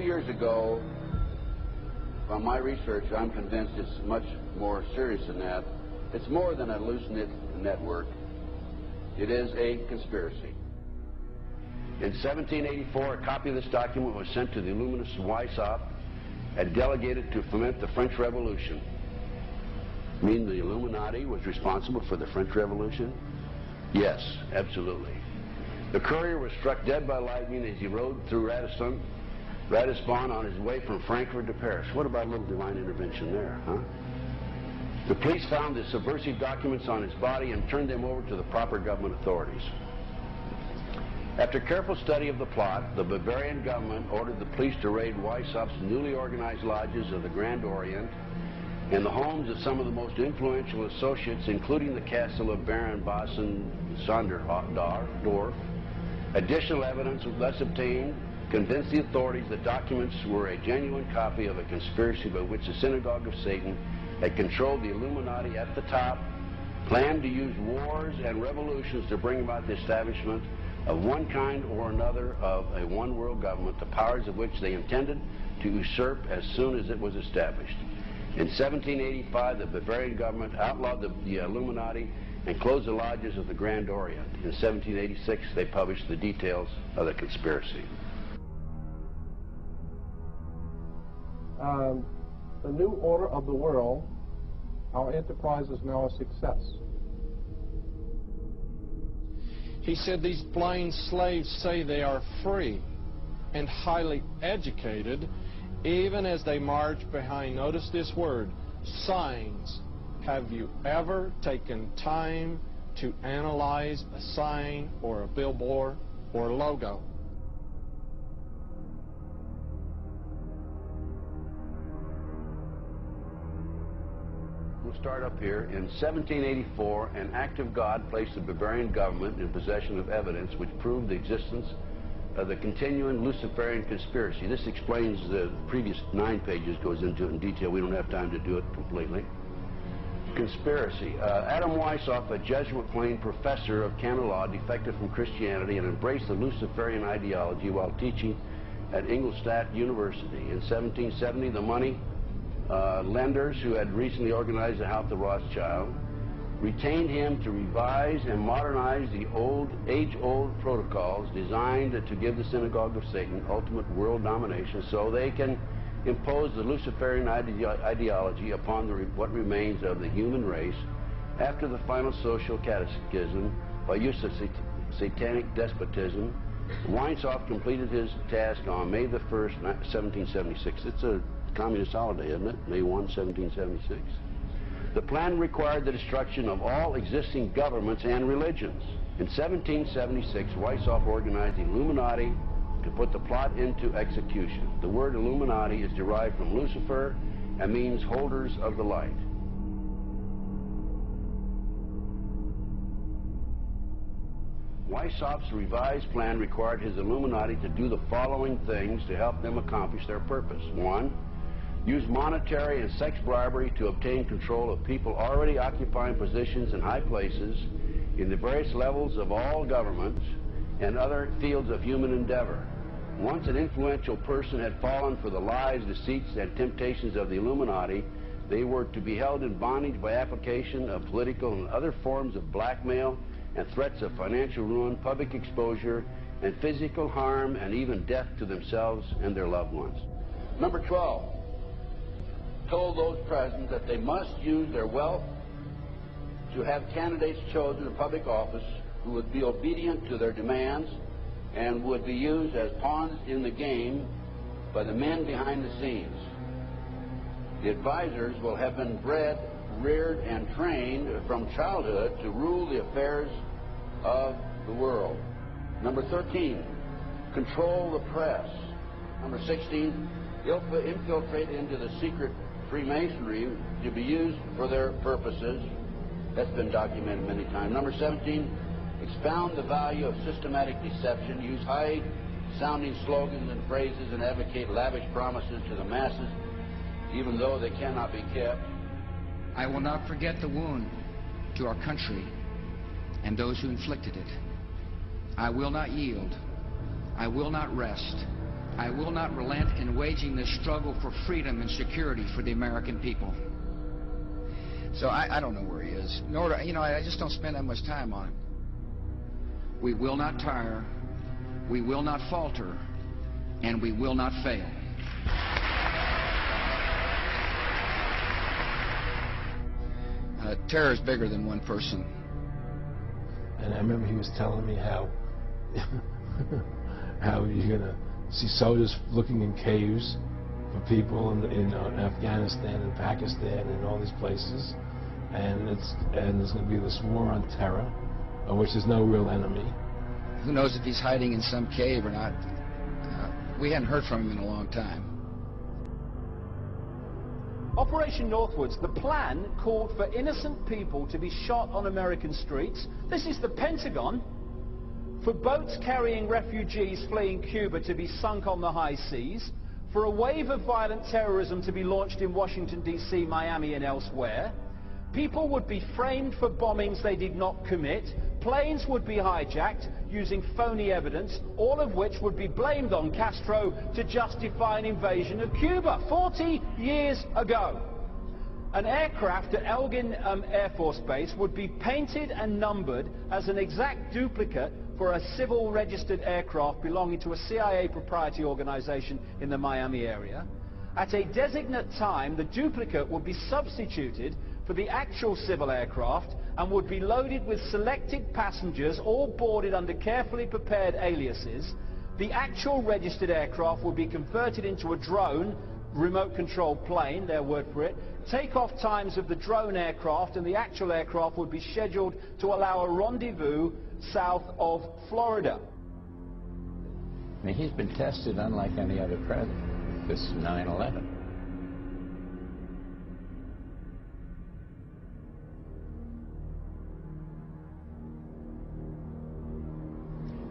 years ago, from my research, I'm convinced it's much more serious than that. It's more than a loose-knit network. It is a conspiracy. In 1784, a copy of this document was sent to the illuminist Weishaupt and delegated to foment the French Revolution. Mean the Illuminati was responsible for the French Revolution? Yes, absolutely. The courier was struck dead by lightning as he rode through Ratisbon on his way from Frankfurt to Paris. What about a little divine intervention there, huh? The police found the subversive documents on his body and turned them over to the proper government authorities. After careful study of the plot, the Bavarian government ordered the police to raid Weishaupt's newly organized lodges of the Grand Orient and the homes of some of the most influential associates, including the castle of Baron Basen-Sonderdorf. Additional evidence thus obtained convinced the authorities that documents were a genuine copy of a conspiracy by which the Synagogue of Satan had controlled the Illuminati at the top, planned to use wars and revolutions to bring about the establishment of one kind or another of a one-world government, the powers of which they intended to usurp as soon as it was established. In 1785, the Bavarian government outlawed the Illuminati and closed the lodges of the Grand Orient. In 1786, they published the details of the conspiracy. The new order of the world, our enterprise is now a success. He said these blind slaves say they are free and highly educated, even as they march behind, notice this word, signs. Have you ever taken time to analyze a sign or a billboard or a logo? We'll start up here. In 1784, an act of God placed the Bavarian government in possession of evidence which proved the existence of the continuing Luciferian conspiracy. This explains the previous 9 pages, goes into it in detail. We don't have time to do it completely. Conspiracy. Adam Weishaupt, a Jesuit-trained professor of canon law, defected from Christianity and embraced the Luciferian ideology while teaching at Ingolstadt University. In 1770, the money lenders who had recently organized the House of Rothschild retained him to revise and modernize the age-old protocols designed to give the Synagogue of Satan ultimate world domination so they can impose the Luciferian ideology upon what remains of the human race after the final social cataclysm by use of satanic despotism. Weishaupt completed his task on May the 1st, 1776. It's a communist holiday, isn't it? May 1, 1776. The plan required the destruction of all existing governments and religions. In 1776, Weishaupt organized the Illuminati to put the plot into execution. The word Illuminati is derived from Lucifer and means holders of the light. Weishaupt's revised plan required his Illuminati to do the following things to help them accomplish their purpose. 1. Use monetary and sex bribery to obtain control of people already occupying positions in high places in the various levels of all governments and other fields of human endeavor. Once an influential person had fallen for the lies, deceits, and temptations of the Illuminati, they were to be held in bondage by application of political and other forms of blackmail and threats of financial ruin, public exposure, and physical harm, and even death to themselves and their loved ones. Number 12. Told those present that they must use their wealth to have candidates chosen to public office who would be obedient to their demands and would be used as pawns in the game by the men behind the scenes. The advisors will have been bred, reared, and trained from childhood to rule the affairs of the world. Number 13, control the press. Number 16, infiltrate into the secret Freemasonry to be used for their purposes. That's been documented many times. Number 17, expound the value of systematic deception, use high-sounding slogans and phrases, and advocate lavish promises to the masses, even though they cannot be kept. I will not forget the wound to our country and those who inflicted it. I will not yield. I will not rest I will not relent in waging this struggle for freedom and security for the American people. So I don't know where he is. Nor do, I just don't spend that much time on him. We will not tire, we will not falter, and we will not fail. Terror is bigger than one person. And I remember he was telling me how you're going to see soldiers looking in caves for people in Afghanistan and Pakistan and all these places, and there's going to be this war on terror, of which there's no real enemy. Who knows if he's hiding in some cave or not? We hadn't heard from him in a long time. Operation Northwoods, the plan called for innocent people to be shot on American streets. This is the Pentagon. For boats carrying refugees fleeing Cuba to be sunk on the high seas. For a wave of violent terrorism to be launched in Washington, D.C., Miami and elsewhere. People would be framed for bombings they did not commit. Planes would be hijacked using phony evidence, all of which would be blamed on Castro to justify an invasion of Cuba 40 years ago. An aircraft at Elgin Air Force Base would be painted and numbered as an exact duplicate for a civil registered aircraft belonging to a CIA proprietary organization in the Miami area. At a designate time, the duplicate would be substituted for the actual civil aircraft and would be loaded with selected passengers, all boarded under carefully prepared aliases. The actual registered aircraft would be converted into a drone, remote-controlled plane, their word for it. Takeoff times of the drone aircraft and the actual aircraft would be scheduled to allow a rendezvous south of Florida. I mean, he's been tested unlike any other president. This is 9/11.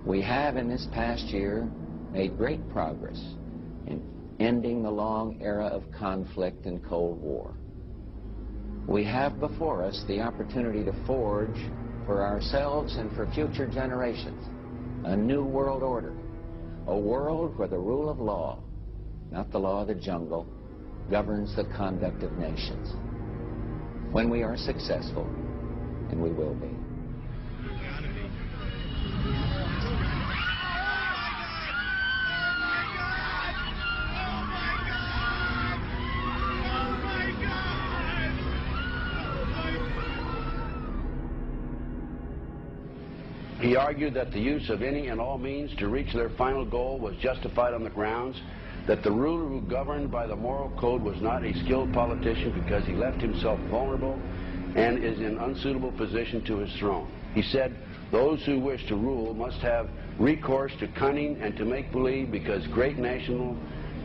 We have in this past year made great progress in ending the long era of conflict and Cold War. We have before us the opportunity to forge for ourselves and for future generations a new world order, a world where the rule of law, not the law of the jungle, governs the conduct of nations. When we are successful, and we will be. He argued that the use of any and all means to reach their final goal was justified on the grounds that the ruler who governed by the moral code was not a skilled politician because he left himself vulnerable and is in unsuitable position to his throne. He said those who wish to rule must have recourse to cunning and to make-believe because great national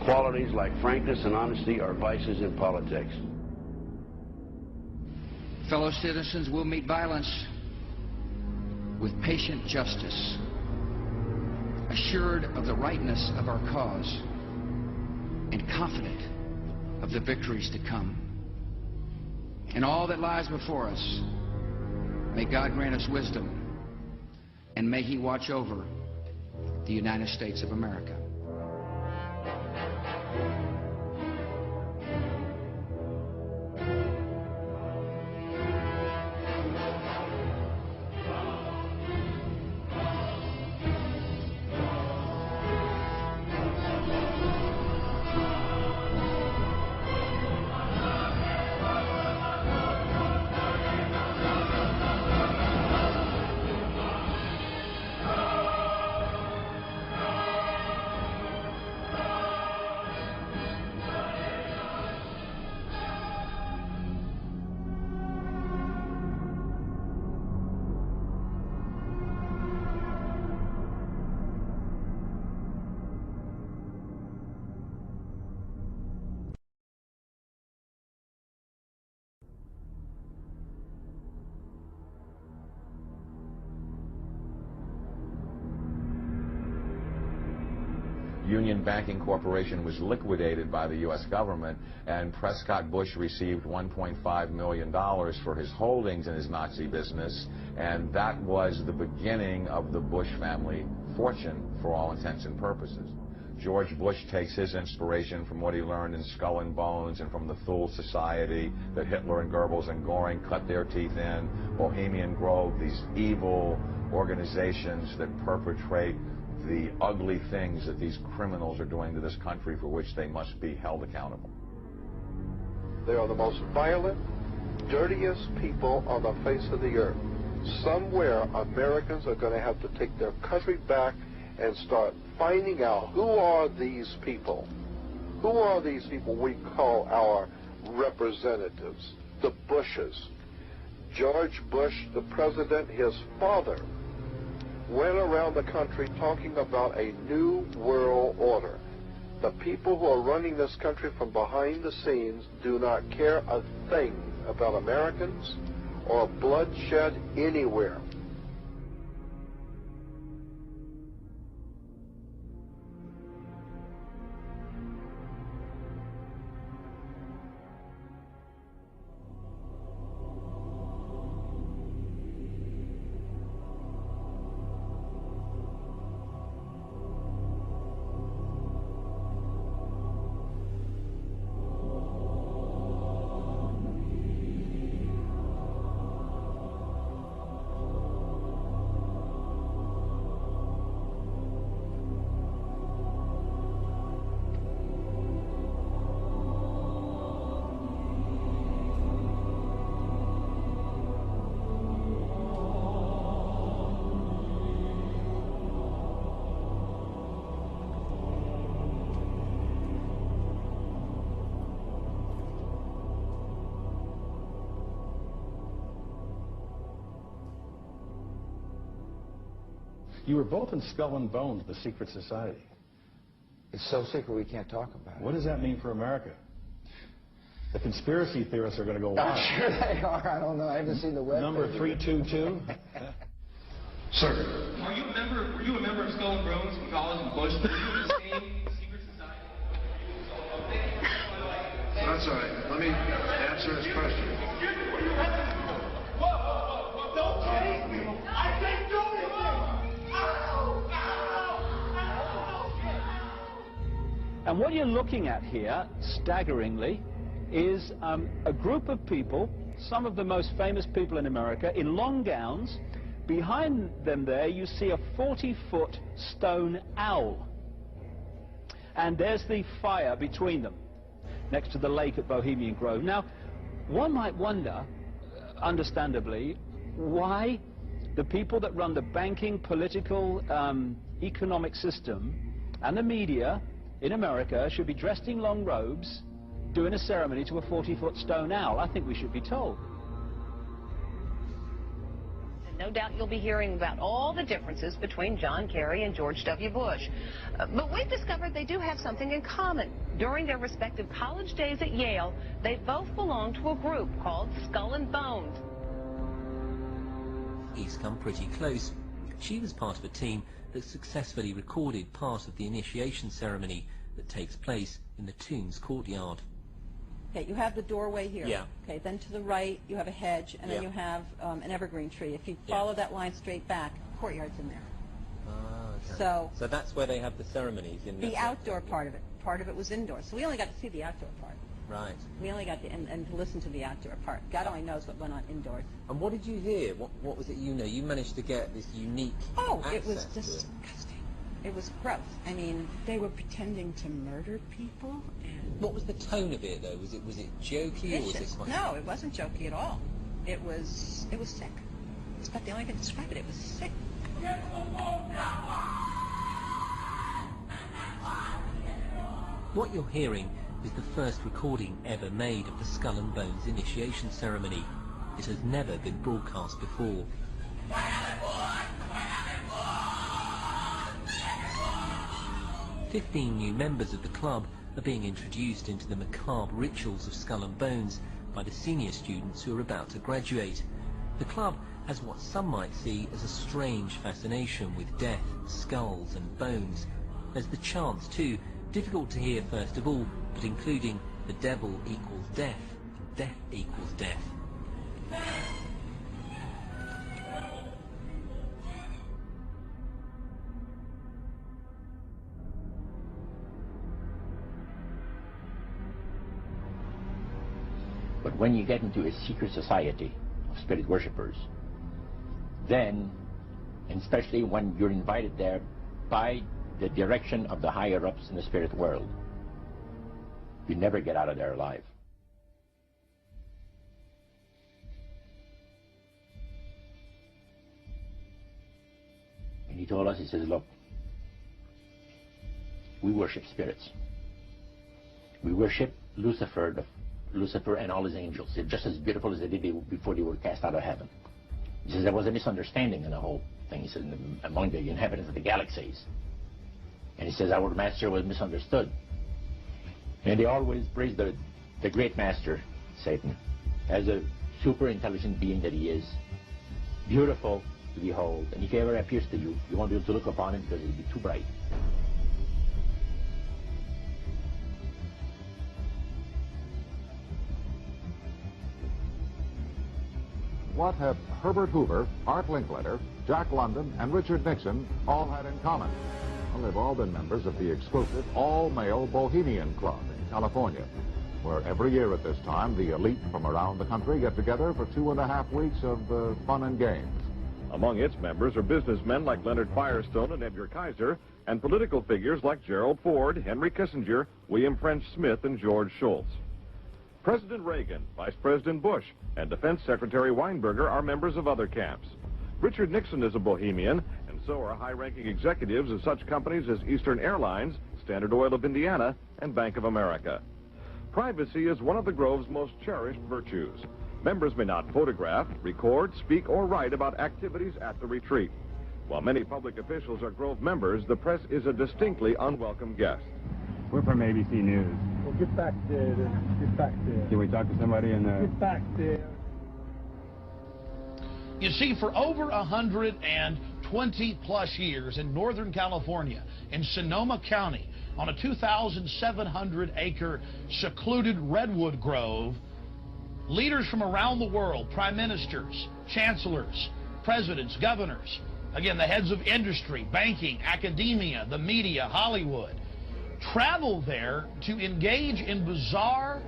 qualities like frankness and honesty are vices in politics. Fellow citizens will meet violence with patient justice, assured of the rightness of our cause, and confident of the victories to come. In all that lies before us, may God grant us wisdom, and may He watch over the United States of America. Union Banking Corporation was liquidated by the U.S. government, and Prescott Bush received $1.5 million for his holdings in his Nazi business, and that was the beginning of the Bush family fortune for all intents and purposes. George Bush takes his inspiration from what he learned in Skull and Bones and from the Thule Society that Hitler and Goebbels and Goring cut their teeth in, Bohemian Grove, these evil organizations that perpetrate the ugly things that these criminals are doing to this country for which they must be held accountable. They are the most violent, dirtiest people on the face of the earth. Somewhere Americans are going to have to take their country back and start finding out who are these people. Who are these people we call our representatives, the Bushes. George Bush, the president, his father, went around the country talking about a new world order. The people who are running this country from behind the scenes do not care a thing about Americans or bloodshed anywhere. You were both in Skull and Bones, the secret society. It's so secret we can't talk about it. What does that mean for America? The conspiracy theorists are going to go wild. I'm sure they are. I don't know. I haven't seen the web. Number 322. Sir. Were you a member of Skull and Bones in college in Bush? Were you in the same secret society? That's all right. Let me answer his question. Whoa. Don't chase me. I can't do it. And what you're looking at here, staggeringly, is a group of people, some of the most famous people in America, in long gowns. Behind them there, you see a 40-foot stone owl. And there's the fire between them, next to the lake at Bohemian Grove. Now, one might wonder, understandably, why the people that run the banking, political, economic system and the media in America should be dressed in long robes doing a ceremony to a 40-foot stone owl. I think we should be told. No doubt you'll be hearing about all the differences between John Kerry and George W. Bush. But we've discovered they do have something in common. During their respective college days at Yale, they both belonged to a group called Skull and Bones. He's come pretty close. She was part of a team that successfully recorded part of the initiation ceremony that takes place in the tomb's courtyard. Okay, you have the doorway here. Yeah. Okay, then to the right you have a hedge, and then you have an evergreen tree. If you follow that line straight back, courtyard's in there. Okay. So that's where they have the ceremonies in the outdoor part of it. Part of it was indoor, so we only got to see the outdoor part. Right. We only got to and to listen to the outdoor part. God only knows what went on indoors. And what did you hear? What was it you know? You managed to get this unique it was disgusting. It was gross. I mean, they were pretending to murder people. And what was the tone of it, though? Was it jokey or was it quite... No, it wasn't jokey at all. It was sick. It's about the only way to describe it. It was sick. What you're hearing is the first recording ever made of the Skull and Bones initiation ceremony. It has never been broadcast before. 15 new members of the club are being introduced into the macabre rituals of Skull and Bones by the senior students who are about to graduate. The club has what some might see as a strange fascination with death, skulls and bones. There's the chants too, difficult to hear first of all, but including the devil equals death, death equals death. But when you get into a secret society of spirit worshippers, then, and especially when you're invited there by the direction of the higher-ups in the spirit world, you never get out of there alive. And he told us, he says, look, we worship spirits. We worship Lucifer and all his angels. They're just as beautiful as they did before they were cast out of heaven. He says there was a misunderstanding in the whole thing. He says among the inhabitants of the galaxies. And he says our master was misunderstood. And they always praise the great master, Satan, as a super intelligent being that he is, beautiful to behold. And if he ever appears to you, you won't be able to look upon him because he'll be too bright. What have Herbert Hoover, Art Linkletter, Jack London, and Richard Nixon all had in common? Well, they've all been members of the exclusive all-male Bohemian Club in California, where every year at this time, the elite from around the country get together for 2.5 weeks of fun and games. Among its members are businessmen like Leonard Firestone and Edgar Kaiser, and political figures like Gerald Ford, Henry Kissinger, William French Smith, and George Shultz. President Reagan, Vice President Bush, and Defense Secretary Weinberger are members of other camps. Richard Nixon is a Bohemian, and so are high-ranking executives of such companies as Eastern Airlines, Standard Oil of Indiana, and Bank of America. Privacy is one of the Grove's most cherished virtues. Members may not photograph, record, speak, or write about activities at the retreat. While many public officials are Grove members, the press is a distinctly unwelcome guest. We're from ABC News. Well, get back there. Get back there. Can we talk to somebody in the... Get back there. You see, for over 120-plus years in Northern California, in Sonoma County, on a 2,700-acre secluded redwood grove, leaders from around the world, prime ministers, chancellors, presidents, governors, again, the heads of industry, banking, academia, the media, Hollywood, travel there to engage in bizarre,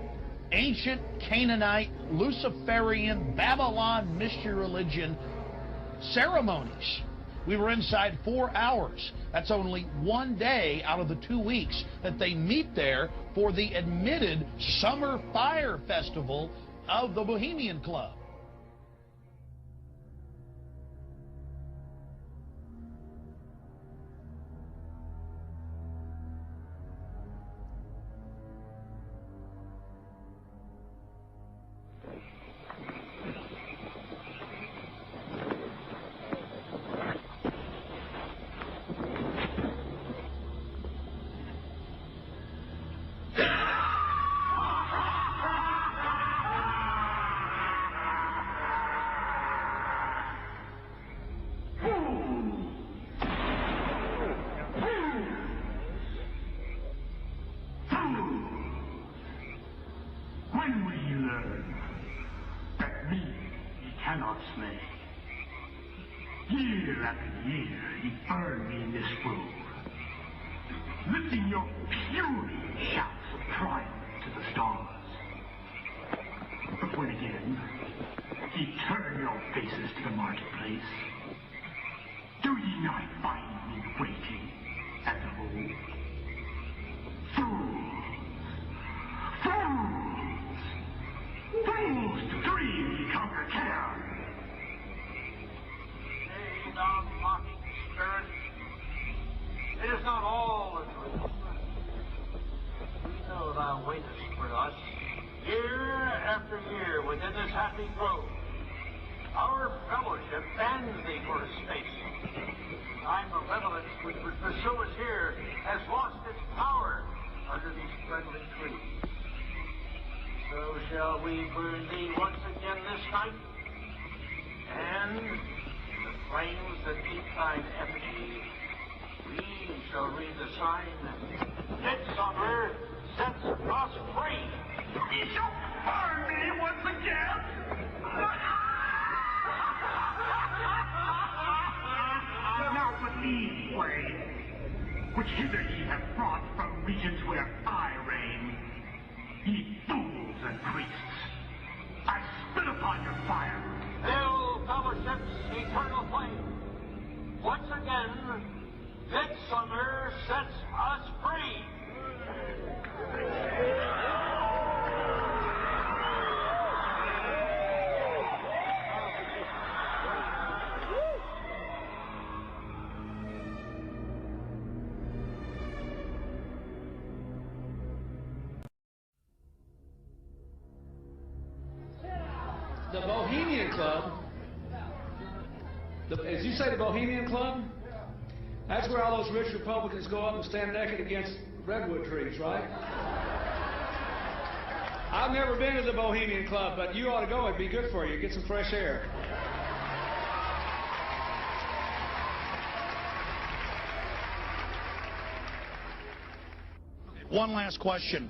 ancient Canaanite, Luciferian, Babylon mystery religion ceremonies. We were inside 4 hours. That's only one day out of the 2 weeks that they meet there for the admitted Summer Fire Festival of the Bohemian Club. Year after year, he burned me in this grove, lifting your puny shouts of triumph to the stars. But when again, ye turn your faces to the marketplace, do ye not find me waiting as of old? Fools to dream ye conquer care. Thou mocking spirit, it is not all the truth. We know thou waitest for us year after year within this happy grove. Our fellowship bans thee for a space. Thy malevolence which would pursue us here has lost its power under these friendly trees. So shall we burn thee once again this night, and flames that keep thine effigy, we shall read the sign, Midsummer sets us free. Ye shall burn me once again! Now believe, flame, which hither ye have brought from regions where I reign, ye fools and priests, upon your fire. Hail, fellowship's eternal flame. Once again, midsummer sets us free. The Bohemian Club, as you say, the Bohemian Club, that's where all those rich Republicans go up and stand naked against redwood trees, right? I've never been to the Bohemian Club, but you ought to go. It'd be good for you. Get some fresh air. One last question.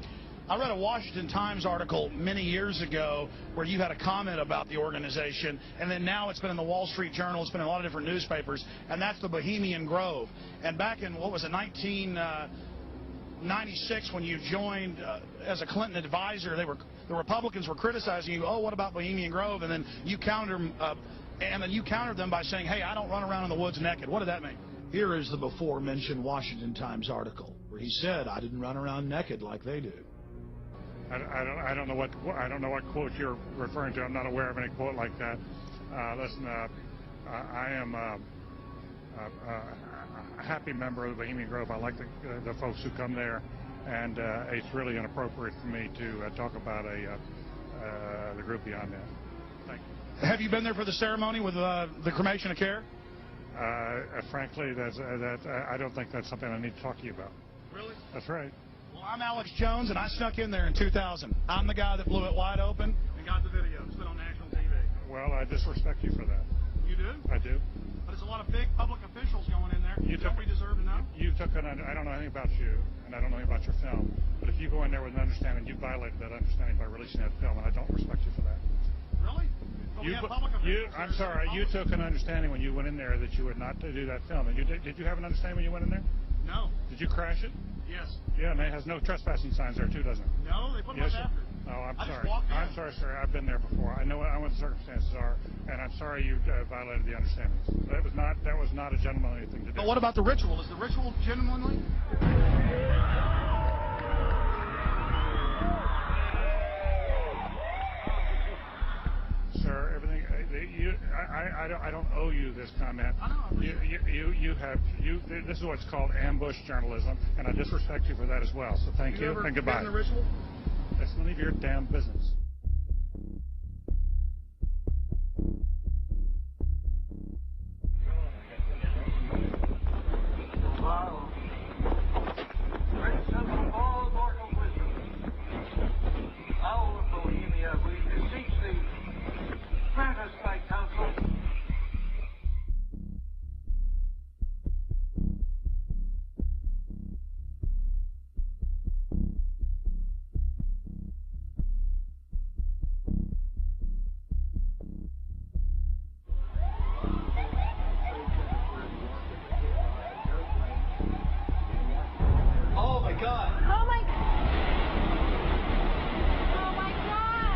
I read a Washington Times article many years ago where you had a comment about the organization, and then now it's been in the Wall Street Journal, it's been in a lot of different newspapers, and that's the Bohemian Grove. And back in, what was it, 1996, when you joined as a Clinton advisor, the Republicans were criticizing you, oh, what about Bohemian Grove? And then you countered them by saying, hey, I don't run around in the woods naked. What did that mean? Here is the before-mentioned Washington Times article where he said, I didn't run around naked like they do. I don't know what quote you're referring to. I'm not aware of any quote like that. Listen, I am a happy member of the Bohemian Grove. I like the folks who come there, and it's really inappropriate for me to talk about the group beyond that. Thank you. Have you been there for the ceremony with the cremation of care? Frankly, I don't think that's something I need to talk to you about. Really? That's right. Well, I'm Alex Jones, and I snuck in there in 2000. I'm the guy that blew it wide open and got the video. It's been on national TV. Well, I disrespect you for that. You do? I do. But there's a lot of big public officials going in there. Don't we deserve to know? I don't know anything about you, and I don't know anything about your film. But if you go in there with an understanding, you violated that understanding by releasing that film, and I don't respect you for that. Really? I'm sorry. You took an understanding when you went in there that you would not do that film. And did you have an understanding when you went in there? No. Did you crash it? Yes. Yeah, and it has no trespassing signs there too, doesn't it? No, they put them after. Oh, I'm sorry. I'm sorry, sir. I've been there before. I know what the circumstances are, and I'm sorry you violated the understandings. That was not a gentlemanly thing to do. But what about the ritual? Is the ritual gentlemanly? Sir, everything. I don't owe you this comment. This is what's called ambush journalism, and I disrespect you for that as well. So thank you and goodbye. Been in the ritual? That's none of your damn business. Wow. Prince of all mortal wisdom, owl of Bohemia, we beseech thee, grant us thy counsel. Oh my God! Oh my God! Oh my God! Oh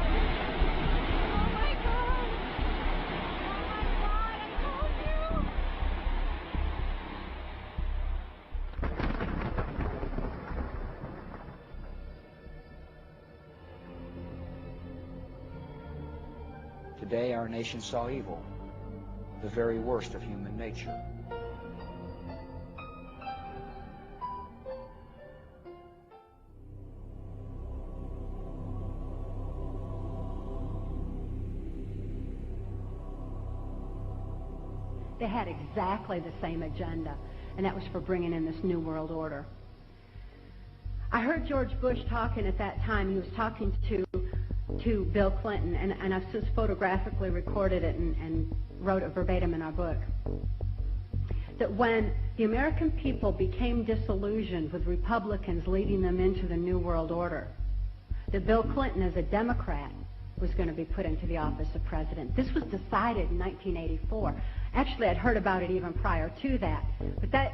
my God! Oh my God! I told you! Today our nation saw evil, the very worst of human nature. They had exactly the same agenda, and that was for bringing in this New World Order. I heard George Bush talking at that time. He was talking to Bill Clinton, and I've since photographically recorded it and wrote it verbatim in our book, that when the American people became disillusioned with Republicans leading them into the New World Order, that Bill Clinton, as a Democrat, was going to be put into the office of president. This was decided in 1984. Actually, I'd heard about it even prior to that. But that,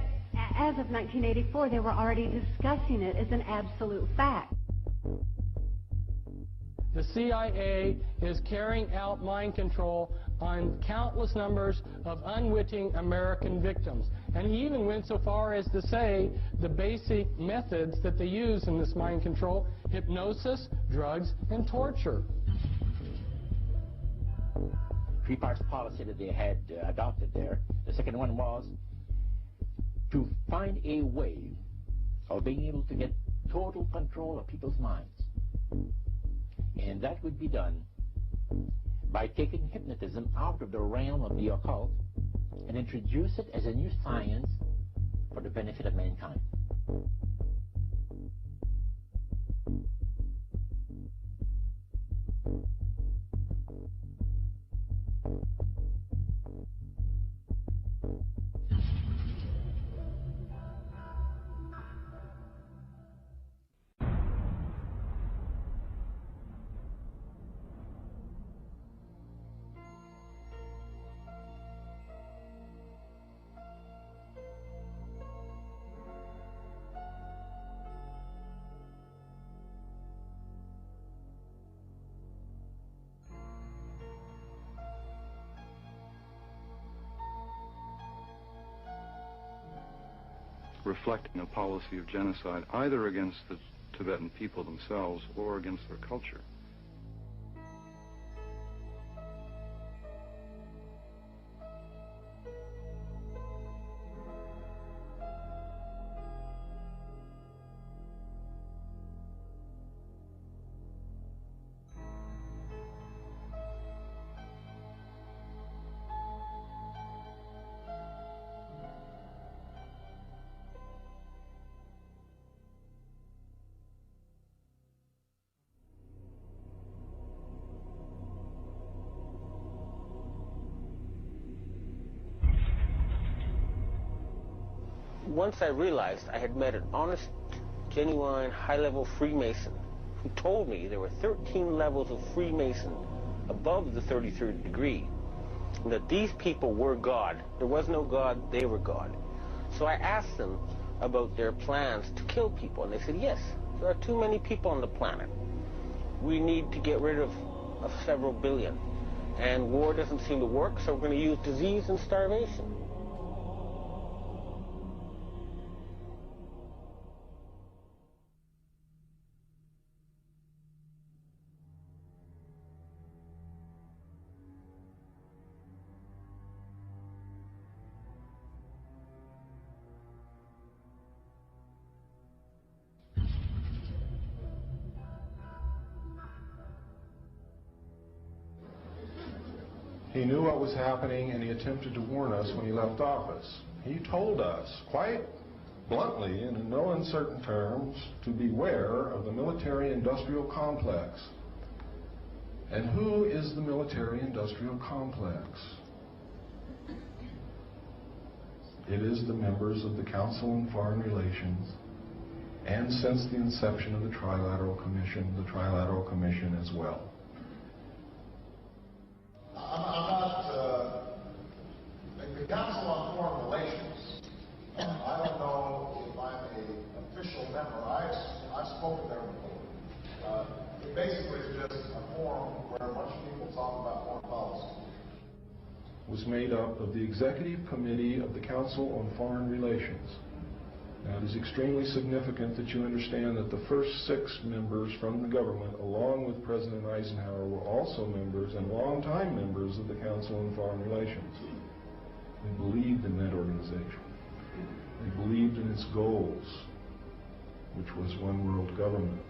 as of 1984, they were already discussing it as an absolute fact. the CIA is carrying out mind control on countless numbers of unwitting American victims. And he even went so far as to say the basic methods that they use in this mind control: hypnosis, drugs, and torture. Three parts policy that they had adopted there. The second one was to find a way of being able to get total control of people's minds. And that would be done by taking hypnotism out of the realm of the occult and introduce it as a new science for the benefit of mankind. Reflecting a policy of genocide either against the Tibetan people themselves or against their culture. Once I realized I had met an honest, genuine, high-level Freemason who told me there were 13 levels of Freemason above the 33rd degree, and that these people were God. There was no God, they were God. So I asked them about their plans to kill people, and they said, yes, there are too many people on the planet. We need to get rid of several billion. And war doesn't seem to work, so we're going to use disease and starvation. He knew what was happening, and he attempted to warn us when he left office. He told us, quite bluntly and in no uncertain terms, to beware of the military-industrial complex. And who is the military-industrial complex? It is the members of the Council on Foreign Relations, and since the inception of the Trilateral Commission as well. The Council on Foreign Relations, I don't know if I'm an official member. I've spoken there before. It basically is just a forum where a bunch of people talk about foreign policy. Was made up of the Executive Committee of the Council on Foreign Relations. Now, it is extremely significant that you understand that the first 6 members from the government, along with President Eisenhower, were also members and longtime members of the Council on Foreign Relations. They believed in that organization. They believed in its goals, which was one world government.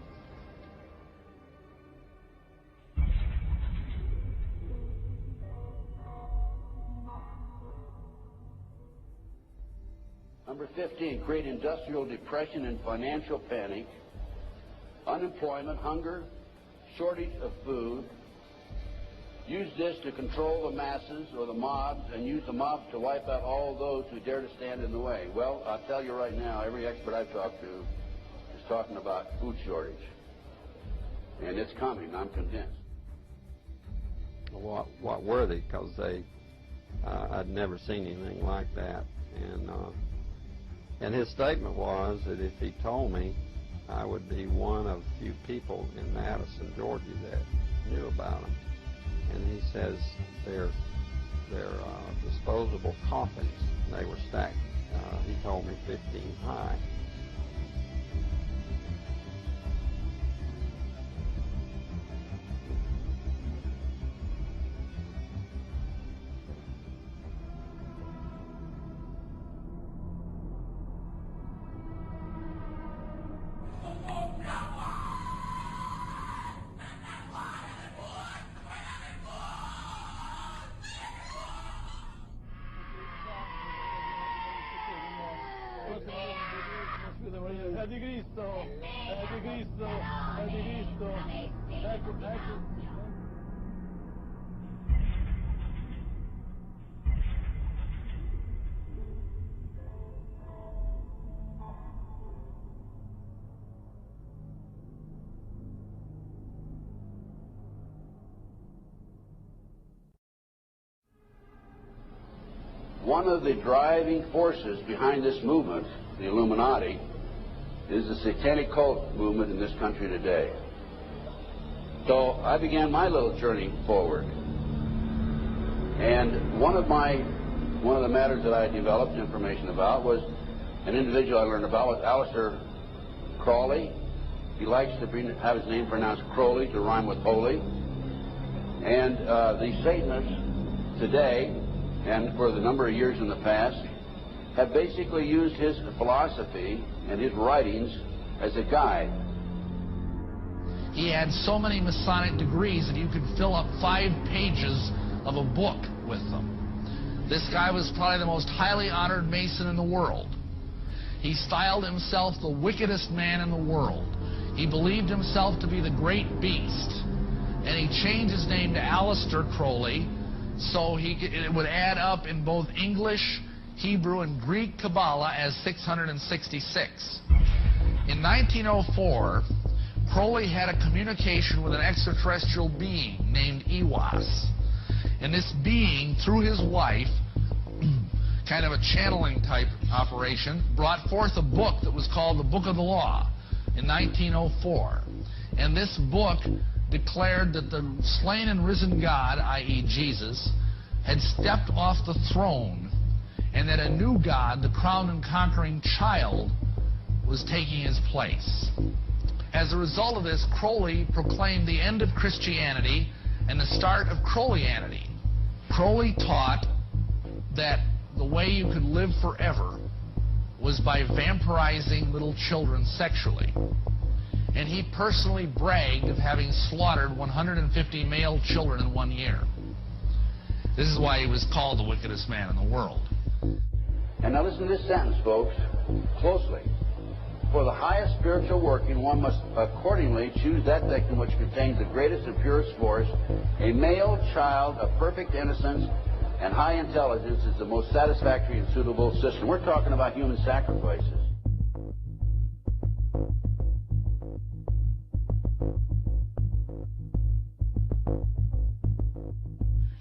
Number 15, create industrial depression and financial panic, unemployment, hunger, shortage of food. Use this to control the masses or the mobs, and use the mobs to wipe out all those who dare to stand in the way. Well, I'll tell you right now, every expert I've talked to is talking about food shortage. And it's coming, I'm convinced. What were they? Because I'd never seen anything like that. And his statement was that if he told me I would be one of few people in Madison, Georgia that knew about them. And he says they're disposable coffins. They were stacked, he told me, 15 high. One of the driving forces behind this movement, the Illuminati, is the satanic cult movement in this country today. So I began my little journey forward. And one of the matters that I developed information about was an individual I learned about was Aleister Crowley. He likes to have his name pronounced Crowley to rhyme with holy. And the Satanists today, and for the number of years in the past, have basically used his philosophy and his writings as a guide. He had so many Masonic degrees that you could fill up 5 pages of a book with them. This guy was probably the most highly honored Mason in the world. He styled himself the wickedest man in the world. He believed himself to be the great beast. And he changed his name to Aleister Crowley, so it would add up in both English, Hebrew, and Greek Kabbalah as 666. In 1904, Crowley had a communication with an extraterrestrial being named ɪʟᴜᴜs. And this being, through his wife, kind of a channeling type operation, brought forth a book that was called the Book of the Law in 1904. And this book declared that the slain and risen God, i.e. Jesus, had stepped off the throne, and that a new God, the crowned and conquering child, was taking his place. As a result of this, Crowley proclaimed the end of Christianity and the start of Crowleyanity. Crowley taught that the way you could live forever was by vampirizing little children sexually. And he personally bragged of having slaughtered 150 male children in 1 year. This is why he was called the wickedest man in the world. And now listen to this sentence, folks, closely. For the highest spiritual working, one must accordingly choose that victim which contains the greatest and purest force. A male child of perfect innocence and high intelligence is the most satisfactory and suitable system. We're talking about human sacrifices.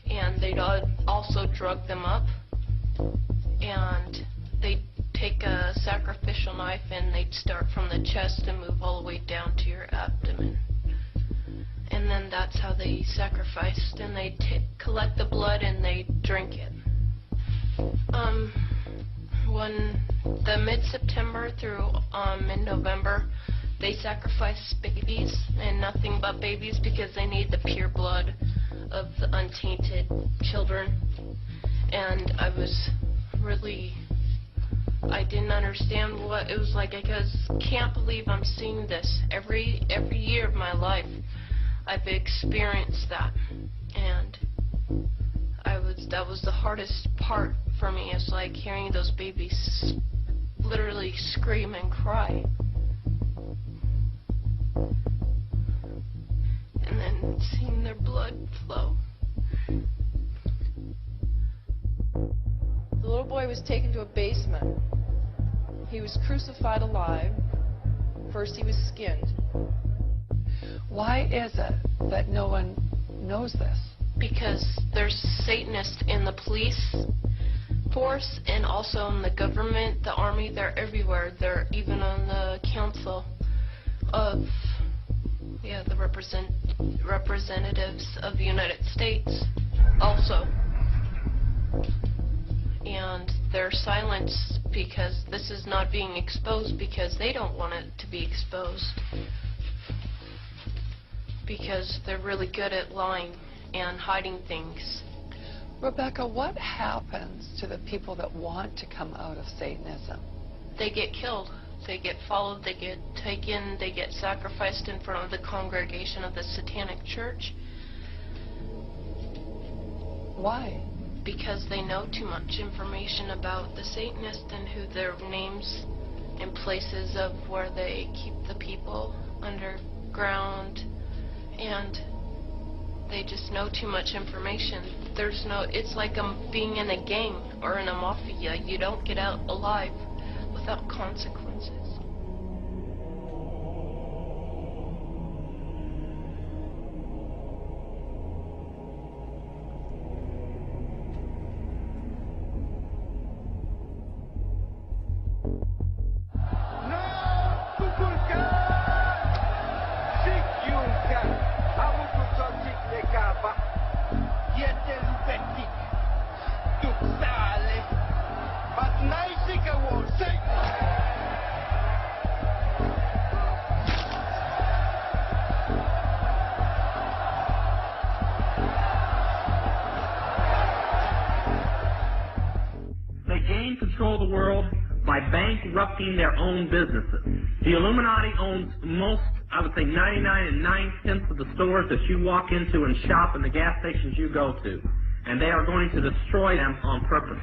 And they'd also drug them up, and they'd take a sacrificial knife and they'd start from the chest and move all the way down to your abdomen. And then that's how they sacrificed, and they'd collect the blood and they'd drink it. When the mid-September through mid-November, they sacrificed babies and nothing but babies because they need the pure blood of the untainted children. And I didn't understand what it was like. I can't believe I'm seeing this every year of my life. I've experienced that, and that was the hardest part for me. It's like hearing those babies literally scream and cry, and then seeing their blood flow. The little boy was taken to a basement. He was crucified alive. First he was skinned. Why is it that no one knows this? Because there's Satanists in the police force and also in the government, the army. They're everywhere. They're even on the council. of the representatives of the United States also. And they're silenced because this is not being exposed because they don't want it to be exposed. Because they're really good at lying and hiding things. Rebecca, what happens to the people that want to come out of Satanism? They get killed. They get followed, they get taken, they get sacrificed in front of the congregation of the Satanic Church. Why? Because they know too much information about the Satanists and who their names and places of where they keep the people underground, and they just know too much information. It's like being in a gang or in a mafia. You don't get out alive without consequences. Control the world by bankrupting their own businesses. The Illuminati owns most, I would say 99 9/10 of the stores that you walk into and shop and the gas stations you go to. And they are going to destroy them on purpose.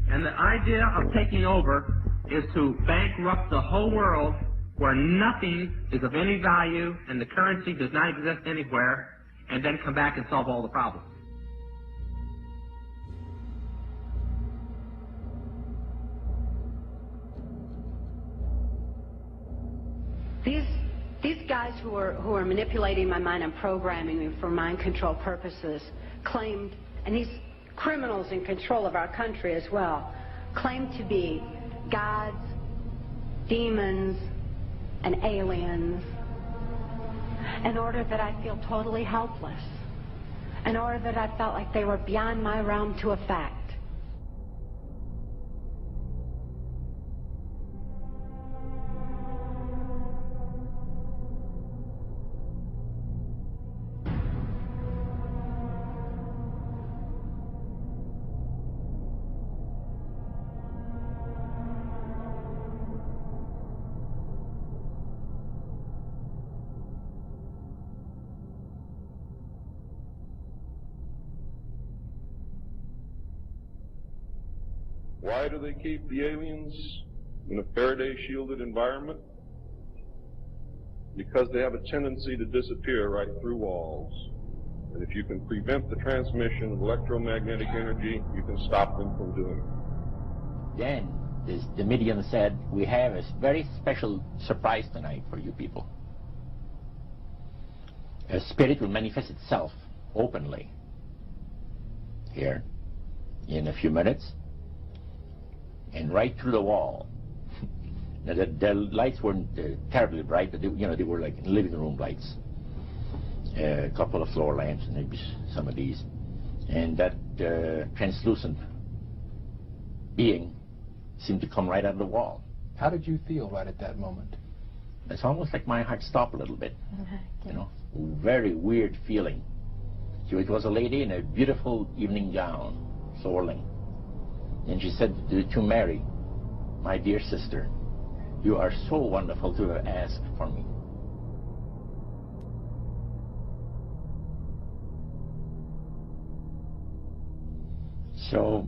And the idea of taking over is to bankrupt the whole world where nothing is of any value and the currency does not exist anywhere, and then come back and solve all the problems. These guys who are manipulating my mind and programming me for mind control purposes claimed, and these criminals in control of our country as well, claimed to be gods, demons, and aliens in order that I feel totally helpless, in order that I felt like they were beyond my realm to affect. Why do they keep the aliens in a Faraday-shielded environment? Because they have a tendency to disappear right through walls. And if you can prevent the transmission of electromagnetic energy, you can stop them from doing it. Then the medium said, we have a very special surprise tonight for you people. A spirit will manifest itself openly here in a few minutes. And right through the wall. Now, the lights weren't terribly bright, but they were like living room lights. A couple of floor lamps, and maybe some of these. And that translucent being seemed to come right out of the wall. How did you feel right at that moment? It's almost like my heart stopped a little bit. Very weird feeling. So it was a lady in a beautiful evening gown, swirling. And she said to Mary, my dear sister, you are so wonderful to have asked for me. So,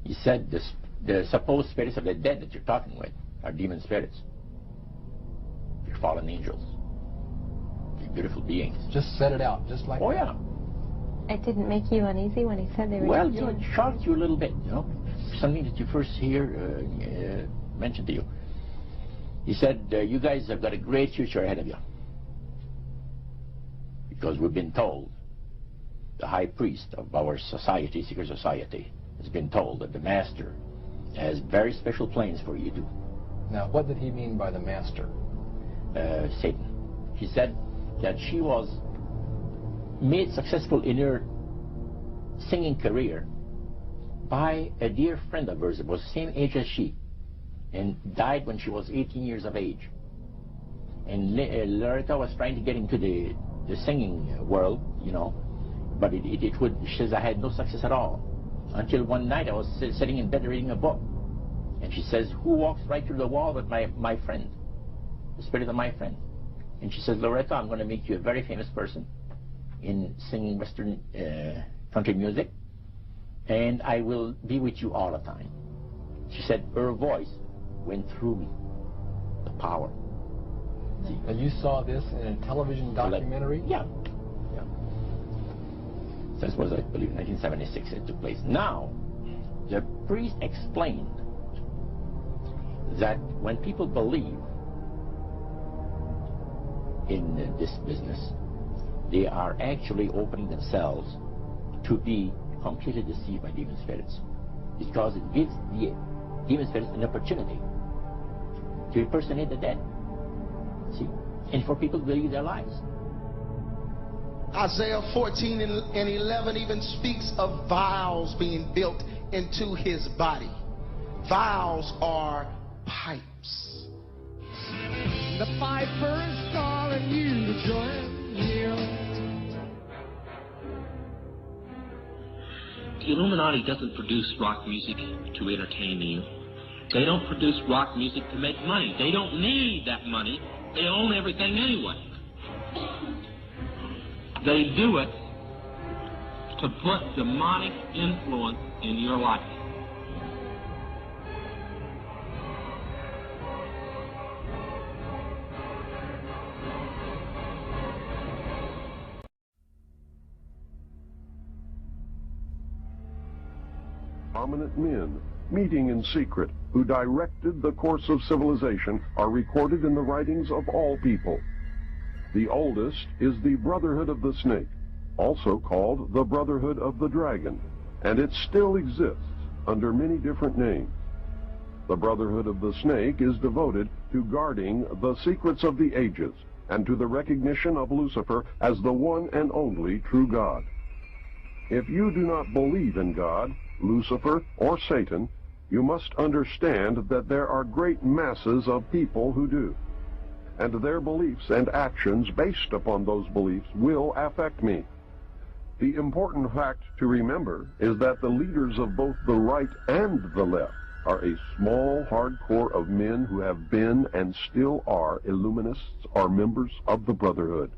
he said the supposed spirits of the dead that you're talking with are demon spirits. They're fallen angels. They're beautiful beings. Just set it out, just like that. Oh, yeah. It didn't make you uneasy when he said they were well, it shocked you a little bit, something that you first hear mentioned to you. He said, you guys have got a great future ahead of you. Because we've been told, the high priest of our society, secret society, has been told that the master has very special plans for you too. Now, what did he mean by the master? Satan. She said that she was made successful in her singing career by a dear friend of hers that was the same age as she, and died when she was 18 years of age. And Loretta was trying to get into the singing world, you know, but she says, I had no success at all. Until one night I was sitting in bed reading a book, and she says, who walks right through the wall but my friend, the spirit of my friend? And she says, Loretta, I'm going to make you a very famous person in singing Western country music, and I will be with you all the time. She said her voice went through me, the power. See? And you saw this in a television documentary? Yeah. This was, I believe, 1976 it took place. Now, the priest explained that when people believe in this business, they are actually opening themselves to be completely deceived by demon spirits, because it gives the demon spirits an opportunity to impersonate the dead. See? And for people to believe their lies. Isaiah 14 and 11 even speaks of vials being built into his body. Vials are pipes. The piper is calling you to join him. The Illuminati doesn't produce rock music to entertain you. They don't produce rock music to make money. They don't need that money. They own everything anyway. They do it to put demonic influence in your life. Prominent men, meeting in secret, who directed the course of civilization, are recorded in the writings of all people. The oldest is the Brotherhood of the Snake, also called the Brotherhood of the Dragon, and it still exists under many different names. The Brotherhood of the Snake is devoted to guarding the secrets of the ages and to the recognition of Lucifer as the one and only true God. If you do not believe in God, Lucifer, or Satan, you must understand that there are great masses of people who do. And their beliefs and actions based upon those beliefs will affect me. The important fact to remember is that the leaders of both the right and the left are a small, hard core of men who have been and still are Illuminists or members of the Brotherhood.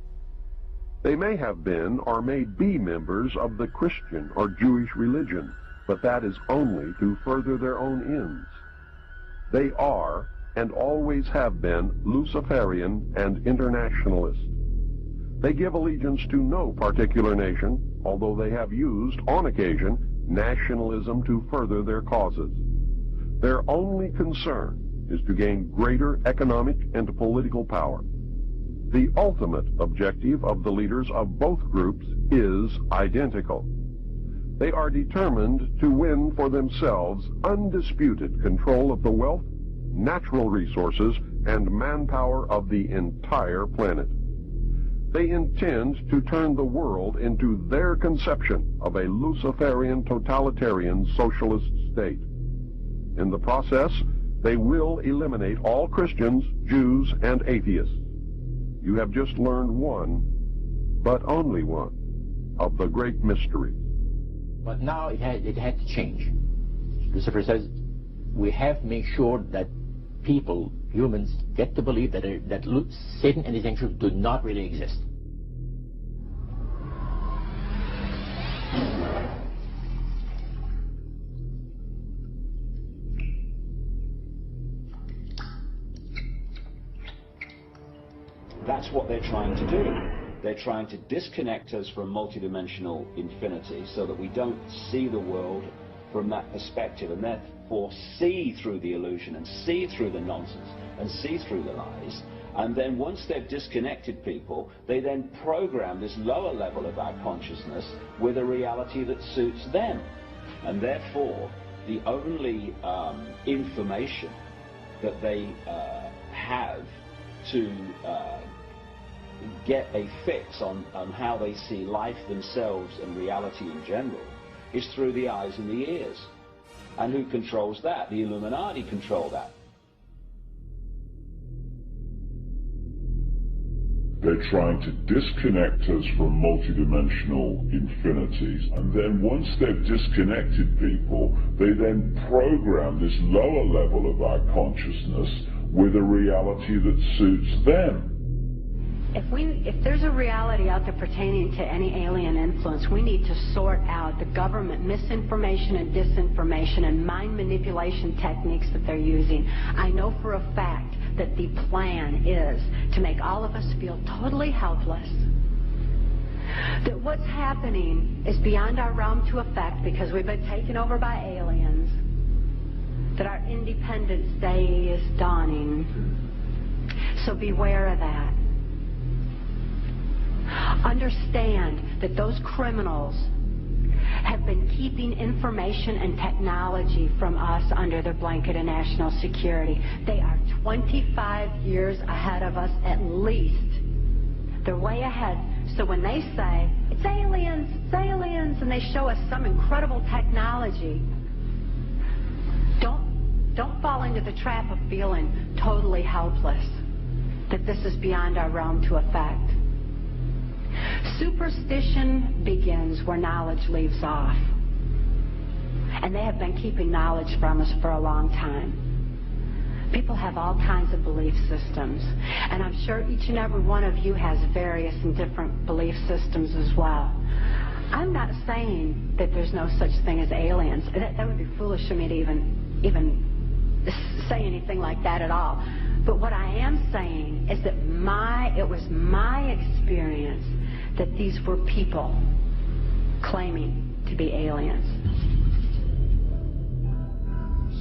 They may have been or may be members of the Christian or Jewish religion, but that is only to further their own ends. They are and always have been Luciferian and internationalist. They give allegiance to no particular nation, although they have used, on occasion, nationalism to further their causes. Their only concern is to gain greater economic and political power. The ultimate objective of the leaders of both groups is identical. They are determined to win for themselves undisputed control of the wealth, natural resources, and manpower of the entire planet. They intend to turn the world into their conception of a Luciferian totalitarian socialist state. In the process, they will eliminate all Christians, Jews, and atheists. You have just learned one, but only one, of the great mysteries. But now it had to change. Lucifer says, we have to make sure that people, humans, get to believe that Satan and his angels do not really exist. That's what they're trying to do. They're trying to disconnect us from multidimensional infinity so that we don't see the world from that perspective, and therefore see through the illusion and see through the nonsense and see through the lies. And then once they've disconnected people, they then program this lower level of our consciousness with a reality that suits them. And therefore, the only information that they have to get a fix on how they see life themselves and reality in general is through the eyes and the ears. And who controls that? The Illuminati control that. They're trying to disconnect us from multidimensional infinities, and then once they've disconnected people, they then program this lower level of our consciousness with a reality that suits them. If there's a reality out there pertaining to any alien influence, we need to sort out the government misinformation and disinformation and mind manipulation techniques that they're using. I know for a fact that the plan is to make all of us feel totally helpless, that what's happening is beyond our realm to affect because we've been taken over by aliens, that our Independence Day is dawning. So beware of that. Understand that those criminals have been keeping information and technology from us under their blanket of national security. They are 25 years ahead of us at least. They're way ahead. So when they say, it's aliens, and they show us some incredible technology, don't fall into the trap of feeling totally helpless, that this is beyond our realm to affect. Superstition begins where knowledge leaves off. And they have been keeping knowledge from us for a long time. People have all kinds of belief systems. And I'm sure each and every one of you has various and different belief systems as well. I'm not saying that there's no such thing as aliens. That would be foolish of me to even say anything like that at all. But what I am saying is that it was my experience that these were people claiming to be aliens.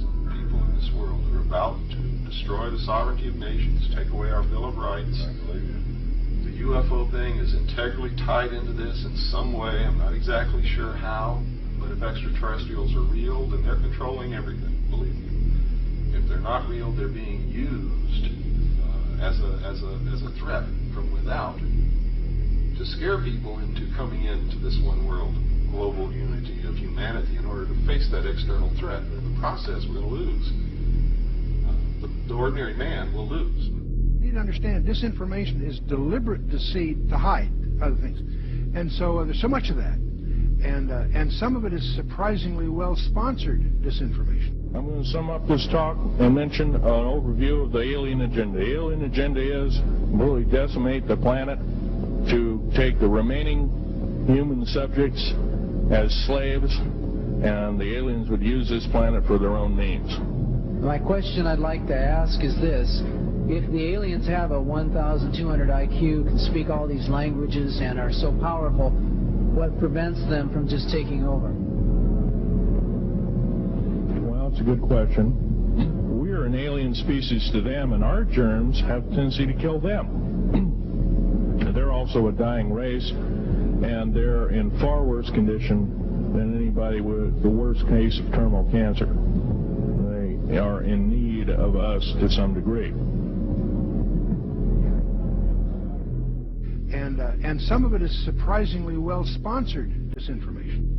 Some people in this world are about to destroy the sovereignty of nations, take away our Bill of Rights. The UFO thing is integrally tied into this in some way. I'm not exactly sure how, but if extraterrestrials are real, then they're controlling everything, believe me. If they're not real, they're being used as a threat from without to scare people into coming into this one world global unity of humanity in order to face that external threat. But in the process, we're going to lose. The ordinary man will lose. You need to understand, disinformation is deliberate deceit to hide other things. And so there's so much of that. And some of it is surprisingly well-sponsored disinformation. I'm going to sum up this talk and mention an overview of the alien agenda. The alien agenda is really decimate the planet, to take the remaining human subjects as slaves, and the aliens would use this planet for their own means. My question I'd like to ask is this: if the aliens have a 1,200 IQ, can speak all these languages, and are so powerful, what prevents them from just taking over? Well, it's a good question. We're an alien species to them, and our germs have a tendency to kill them. They're also a dying race, and they're in far worse condition than anybody with the worst case of terminal cancer. They are in need of us to some degree. And some of it is surprisingly well-sponsored disinformation.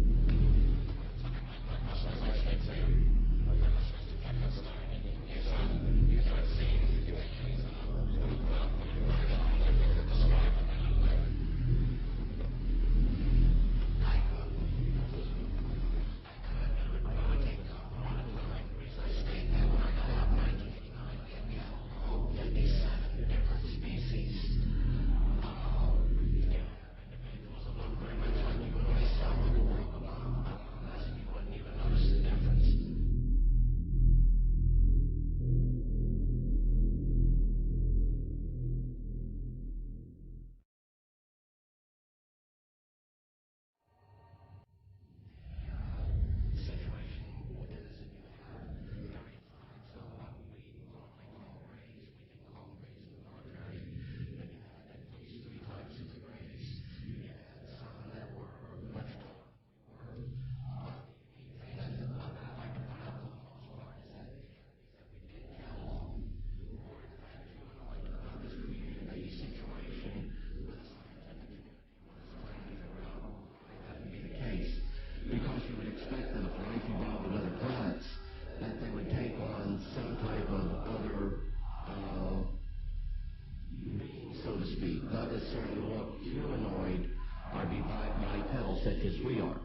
speak, not necessarily look humanoid or be bipedal such as we are.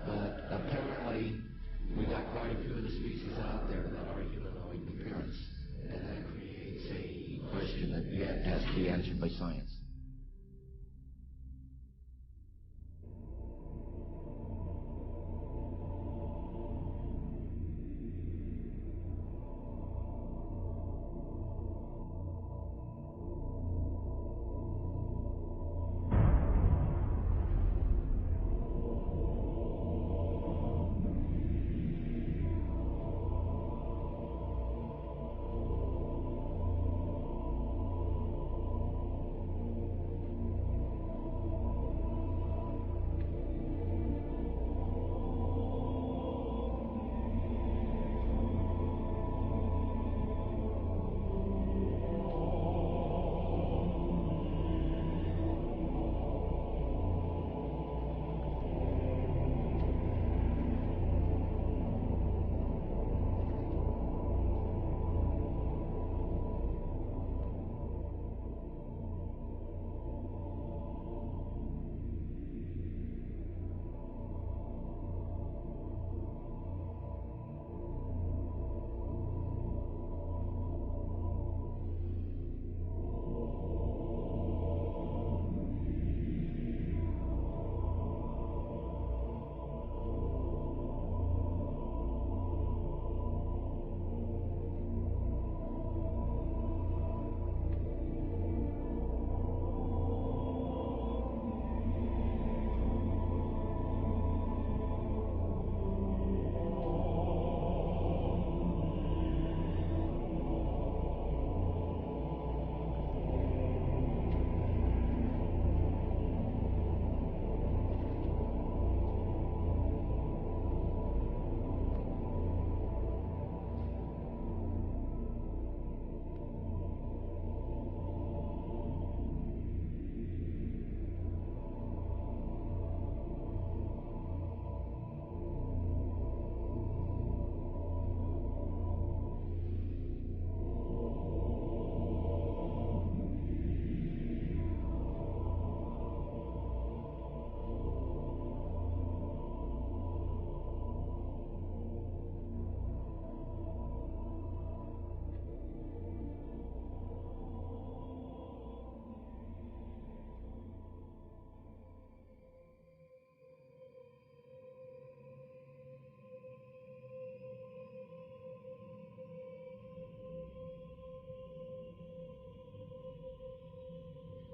But apparently, we got quite a few of the species out there that are humanoid in appearance, and that creates a question that has to be answered by science.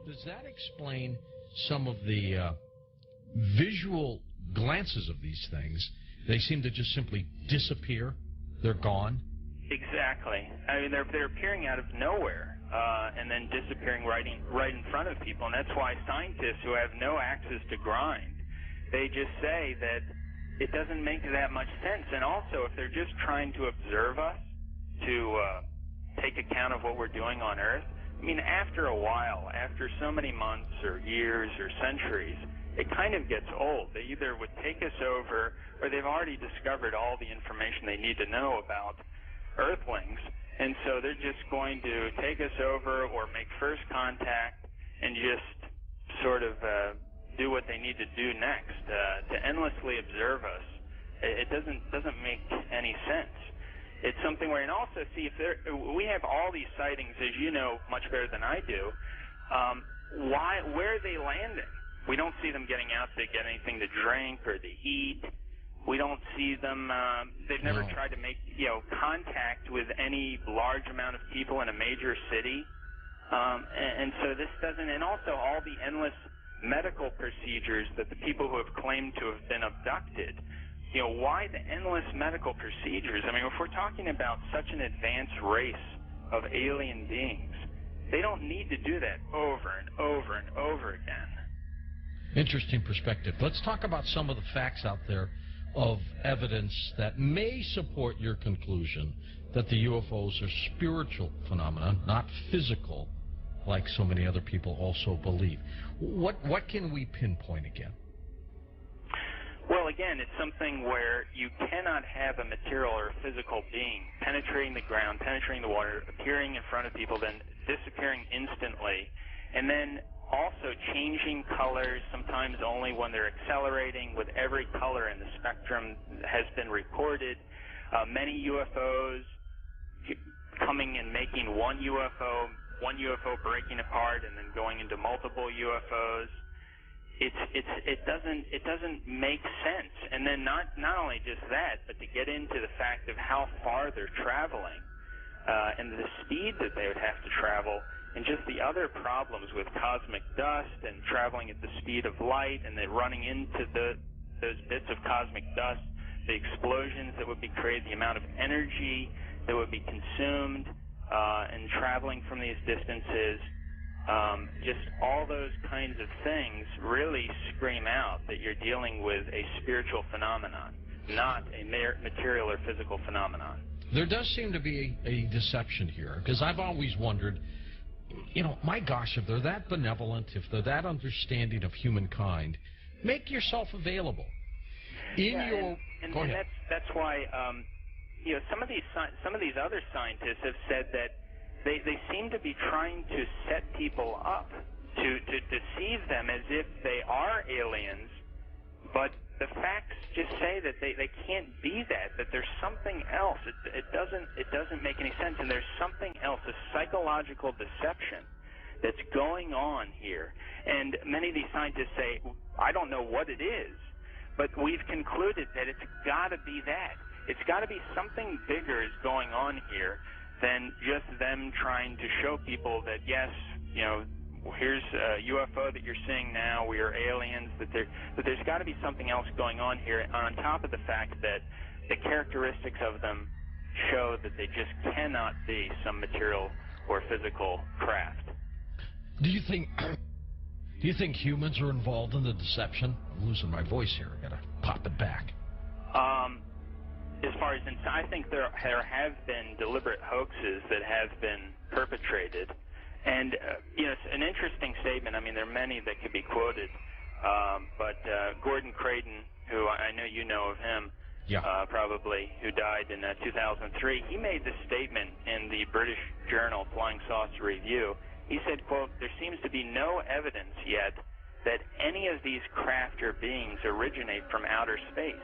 Does that explain some of the visual glances of these things? They seem to just simply disappear. They're gone. Exactly. I mean, they're appearing out of nowhere and then disappearing right in front of people. And that's why scientists who have no axes to grind, they just say that it doesn't make that much sense. And also, if they're just trying to observe us, to take account of what we're doing on Earth, I mean, after a while, after so many months or years or centuries, it kind of gets old. They either would take us over, or they've already discovered all the information they need to know about Earthlings, and so they're just going to take us over or make first contact and just sort of do what they need to do next. To endlessly observe us, it doesn't make any sense. It's something where, and also see if we have all these sightings, as you know much better than I do. Where are they landing? We don't see them getting out to get anything to drink or to eat. We don't see them. They've never tried to make contact with any large amount of people in a major city, and so this doesn't. And also all the endless medical procedures that the people who have claimed to have been abducted. Why the endless medical procedures? I mean, if we're talking about such an advanced race of alien beings, they don't need to do that over and over and over again. Interesting perspective. Let's talk about some of the facts out there of evidence that may support your conclusion that the UFOs are spiritual phenomena, not physical, like so many other people also believe. What can we pinpoint again? Well, again, it's something where you cannot have a material or a physical being penetrating the ground, penetrating the water, appearing in front of people, then disappearing instantly, And then also changing colors, sometimes only when they're accelerating, with every color in the spectrum has been reported. Many UFOs coming and making one UFO breaking apart and then going into multiple UFOs. It doesn't make sense. And then not only just that, but to get into the fact of how far they're traveling and the speed that they would have to travel, and just the other problems with cosmic dust and traveling at the speed of light, and then running into those bits of cosmic dust, the explosions that would be created, the amount of energy that would be consumed in traveling from these distances. Just all those kinds of things really scream out that you're dealing with a spiritual phenomenon, not a material or physical phenomenon. There does seem to be a deception here, because I've always wondered, my gosh, if they're that benevolent, if they're that understanding of humankind, make yourself available. That's why some of these other scientists have said that they seem to be trying to set people up to deceive them as if they are aliens, but the facts just say that they can't be that there's something else. It doesn't make any sense, and there's something else, a psychological deception that's going on here. And many of these scientists say, I don't know what it is, but we've concluded that it's got to be that. It's got to be something bigger is going on here than just them trying to show people that, yes, here's a UFO that you're seeing now, we are aliens, but there's got to be something else going on here, on top of the fact that the characteristics of them show that they just cannot be some material or physical craft. Do you think humans are involved in the deception? I'm losing my voice here. I gotta pop it back. As far as I think there have been deliberate hoaxes that have been perpetrated. And, it's an interesting statement. I mean, there are many that could be quoted. But Gordon Creighton, who I know you know of him, probably, who died in 2003, he made this statement in the British journal Flying Saucer Review. He said, quote, "There seems to be no evidence yet that any of these craft or beings originate from outer space."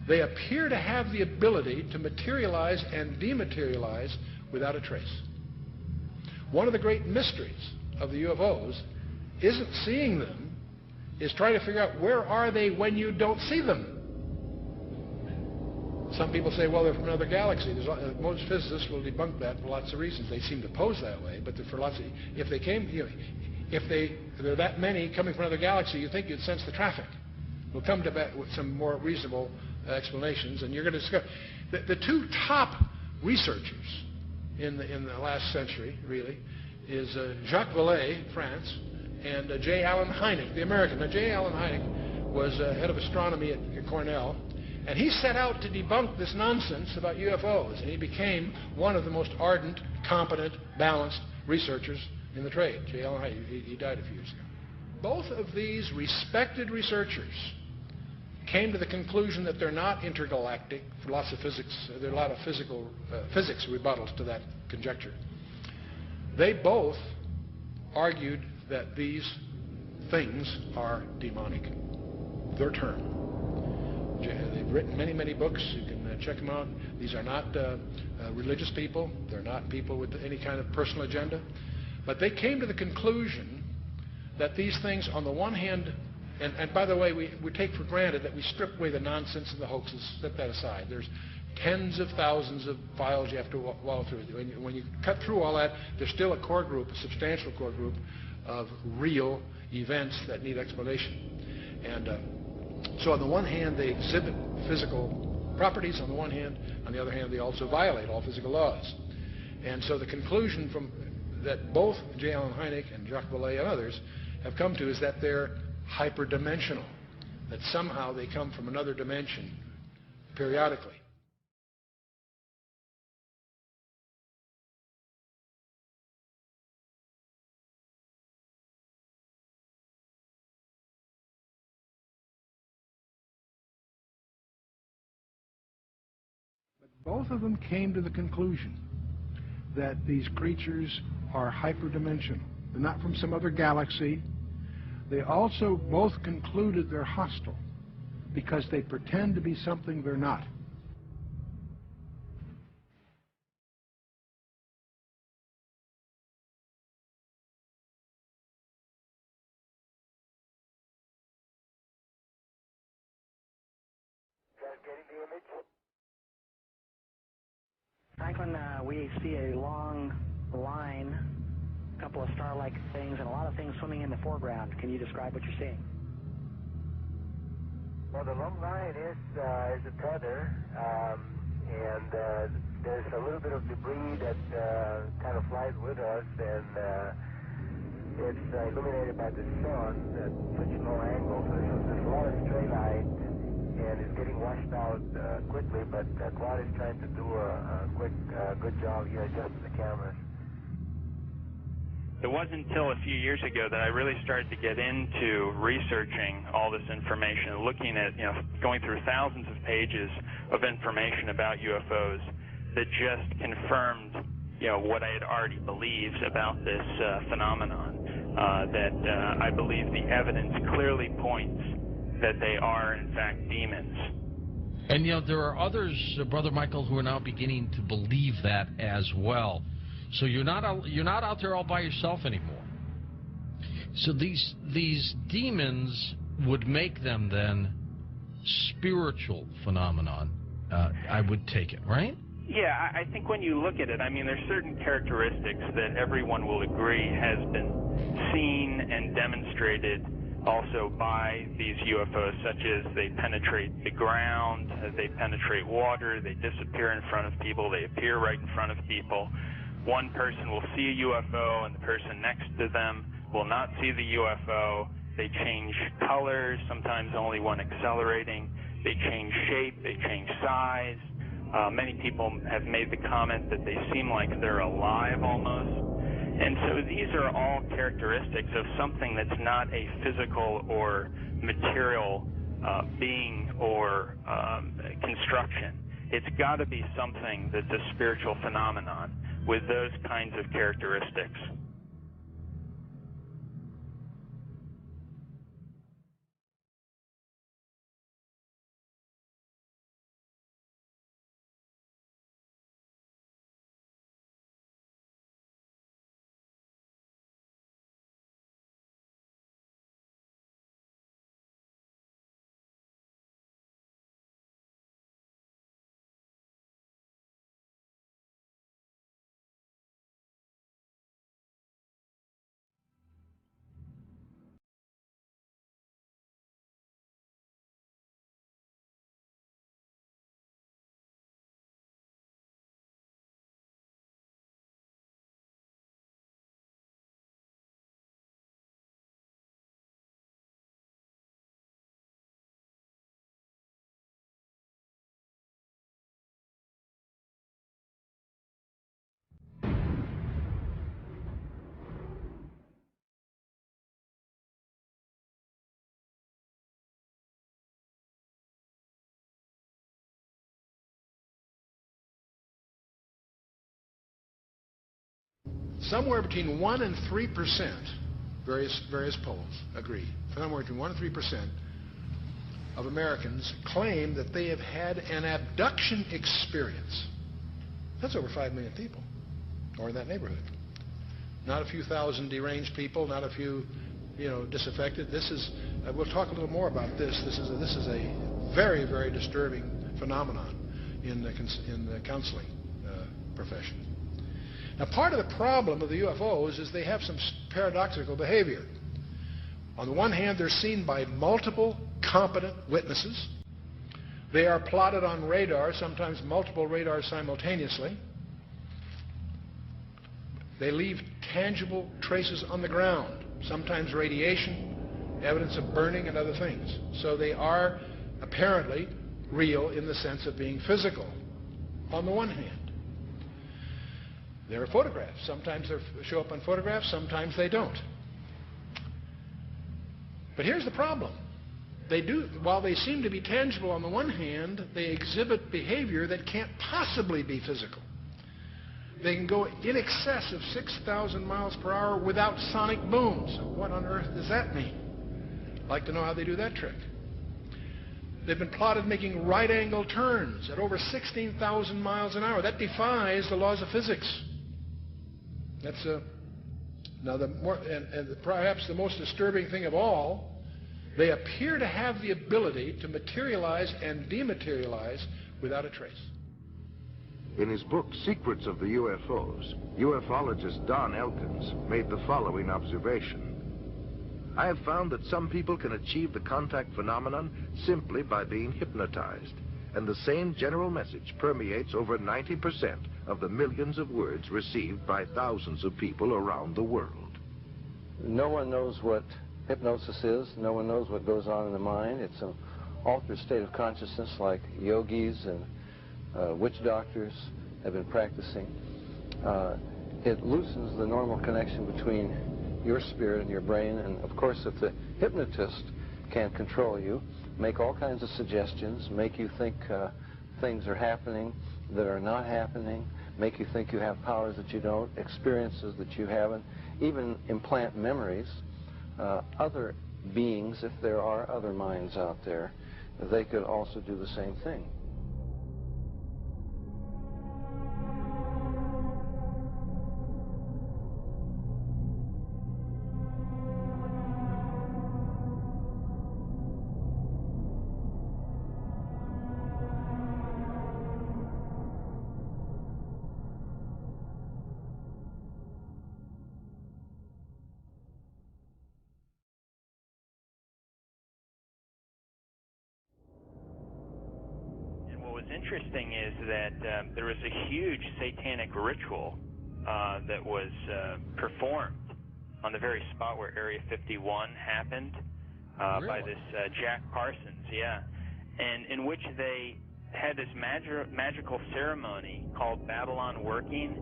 They appear to have the ability to materialize and dematerialize without a trace. One of the great mysteries of the UFOs isn't seeing them, is trying to figure out where are they when you don't see them. Some people say, well, they're from another galaxy. Most physicists will debunk that for lots of reasons. They seem to pose that way, but for lots of, if they came, if there are that many coming from another galaxy, you think you'd sense the traffic. We'll come to that with some more reasonable explanations, and you're going to discover the two top researchers in the last century, really, is Jacques Vallée, France, and J. Allen Hynek, the American. Now, J. Allen Hynek was head of astronomy at Cornell, and he set out to debunk this nonsense about UFOs, and he became one of the most ardent, competent, balanced researchers in the trade. J. Allen Hynek, he died a few years ago. Both of these respected researchers came to the conclusion that they're not intergalactic. For lots of physics, there are a lot of physics rebuttals to that conjecture. They both argued that these things are demonic. Their term. They've written many, many books. You can check them out. These are not religious people. They're not people with any kind of personal agenda. But they came to the conclusion that these things, on the one hand, and by the way, we take for granted that we strip away the nonsense and the hoaxes, set that aside. There's tens of thousands of files you have to wallow through. When you cut through all that, there's still a core group, a substantial core group of real events that need explanation. And so on the one hand, they exhibit physical properties on the one hand. On the other hand, they also violate all physical laws. And so the conclusion from that both J. Allen Hynek and ʀᴏ and others have come to is that they're hyperdimensional, that somehow they come from another dimension periodically. Both of them came to the conclusion that these creatures are hyperdimensional. They're not from some other galaxy. They also both concluded they're hostile because they pretend to be something they're not. Franklin, we see a long line, a couple of star-like things, and a lot of things swimming in the foreground. Can you describe what you're seeing? Well, the long line is a tether, and there's a little bit of debris that kind of flies with us, and it's illuminated by the sun at such a low angle, so there's a lot of stray light, and it's getting washed out quickly, but Claude is trying to do a quick, good job here adjusting the cameras. It wasn't until a few years ago that I really started to get into researching all this information, looking at, going through thousands of pages of information about UFOs that just confirmed, what I had already believed about this phenomenon. That I believe the evidence clearly points that they are, in fact, demons. And, there are others, Brother Michael, who are now beginning to believe that as well. So you're not out there all by yourself anymore. So these demons would make them then spiritual phenomenon, I would take it, right? Yeah, I think when you look at it, there's certain characteristics that everyone will agree has been seen and demonstrated also by these UFOs, such as they penetrate the ground, they penetrate water, they disappear in front of people, they appear right in front of people. One person will see a UFO and the person next to them will not see the UFO. They change colors, sometimes only one accelerating. They change shape, they change size. Many people have made the comment that they seem like they're alive almost. And so these are all characteristics of something that's not a physical or material being or construction. It's got to be something that's a spiritual phenomenon with those kinds of characteristics. Somewhere between 1% and 3%, various polls agree, somewhere between 1% and 3% of Americans claim that they have had an abduction experience. That's over 5 million people, or in that neighborhood. Not a few thousand deranged people, not a few, disaffected. This is, we'll talk a little more about this. This is a very, very disturbing phenomenon in the counseling profession. Now, part of the problem of the UFOs is they have some paradoxical behavior. On the one hand, they're seen by multiple competent witnesses. They are plotted on radar, sometimes multiple radars simultaneously. They leave tangible traces on the ground, sometimes radiation, evidence of burning, and other things. So they are apparently real in the sense of being physical, on the one hand. There are photographs. Sometimes they show up on photographs, sometimes they don't. But here's the problem. While they seem to be tangible on the one hand, they exhibit behavior that can't possibly be physical. They can go in excess of 6,000 miles per hour without sonic booms. What on earth does that mean? I'd like to know how they do that trick. They've been plotted making right-angle turns at over 16,000 miles an hour. That defies the laws of physics. That's now perhaps the most disturbing thing of all. They appear to have the ability to materialize and dematerialize without a trace. In his book, Secrets of the UFOs, ufologist Don Elkins made the following observation. I have found that some people can achieve the contact phenomenon simply by being hypnotized, and the same general message permeates over 90% of the millions of words received by thousands of people around the world. No one knows what hypnosis is. No one knows what goes on in the mind. It's an altered state of consciousness like yogis and witch doctors have been practicing. It loosens the normal connection between your spirit and your brain, and of course if the hypnotist can control you, make all kinds of suggestions, make you think things are happening that are not happening, make you think you have powers that you don't, experiences that you haven't, even implant memories. Other beings, if there are other minds out there, they could also do the same thing. Interesting is that there was a huge satanic ritual that was performed on the very spot where Area 51 happened by this Jack Parsons, and in which they had this magical ceremony called Babylon Working,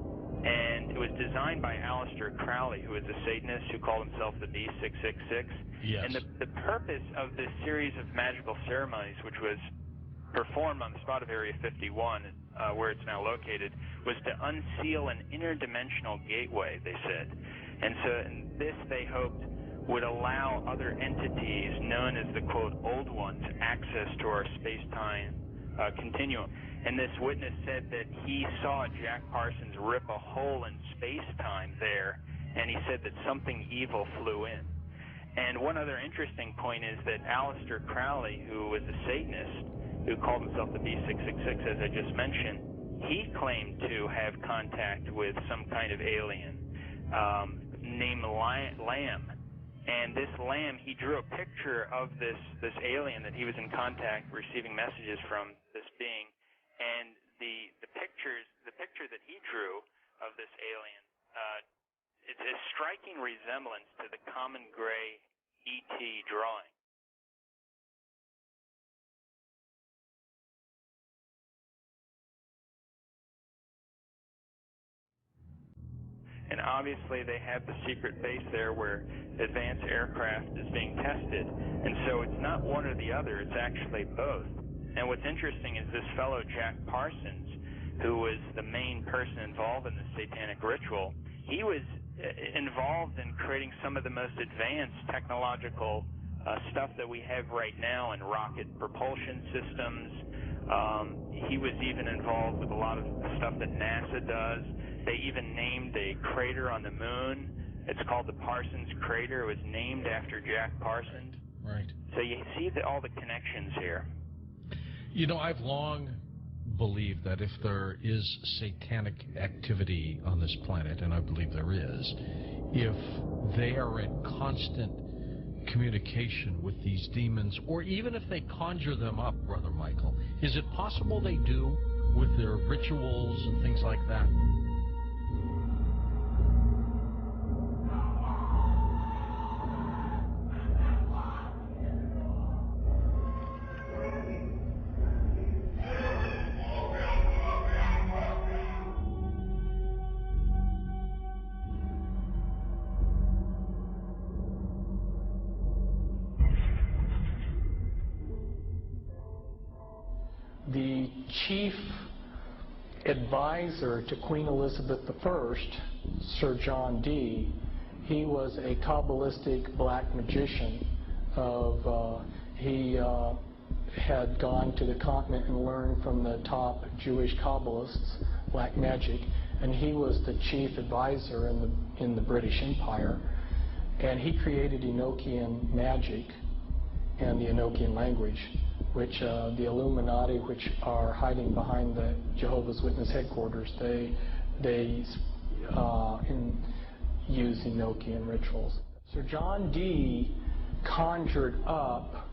and it was designed by Aleister Crowley, who was a Satanist who called himself the B666. Yes. And the purpose of this series of magical ceremonies, which was performed on the spot of Area 51, where it's now located, was to unseal an interdimensional gateway, they said. And so this, they hoped, would allow other entities known as the, quote, old ones, access to our space-time continuum. And this witness said that he saw Jack Parsons rip a hole in space-time there, and he said that something evil flew in. And one other interesting point is that Aleister Crowley, who was a Satanist, who called himself the B666, as I just mentioned, he claimed to have contact with some kind of alien named Lamb. And this Lamb, he drew a picture of this alien that he was in contact, receiving messages from this being. And the picture that he drew of this alien, it's a striking resemblance to the common gray ET drawing. And obviously they have the secret base there where advanced aircraft is being tested. And so it's not one or the other, it's actually both. And what's interesting is this fellow Jack Parsons, who was the main person involved in the satanic ritual, he was involved in creating some of the most advanced technological stuff that we have right now in rocket propulsion systems. He was even involved with a lot of stuff that NASA does. They even named a crater on the moon. It's called the Parsons Crater. It was named after Jack Parsons. Right. So you see all the connections here. You know, I've long believed that if there is satanic activity on this planet, and I believe there is, if they are in constant communication with these demons, or even if they conjure them up, Brother Michael, is it possible they do with their rituals and things like that? The chief advisor to Queen Elizabeth I, Sir John Dee, he was a Kabbalistic black magician. He had gone to the continent and learned from the top Jewish Kabbalists black magic, and he was the chief advisor in the British Empire. And he created Enochian magic and the Enochian language, which the Illuminati, which are hiding behind the Jehovah's Witness headquarters, they use Enochian rituals. Sir John Dee conjured up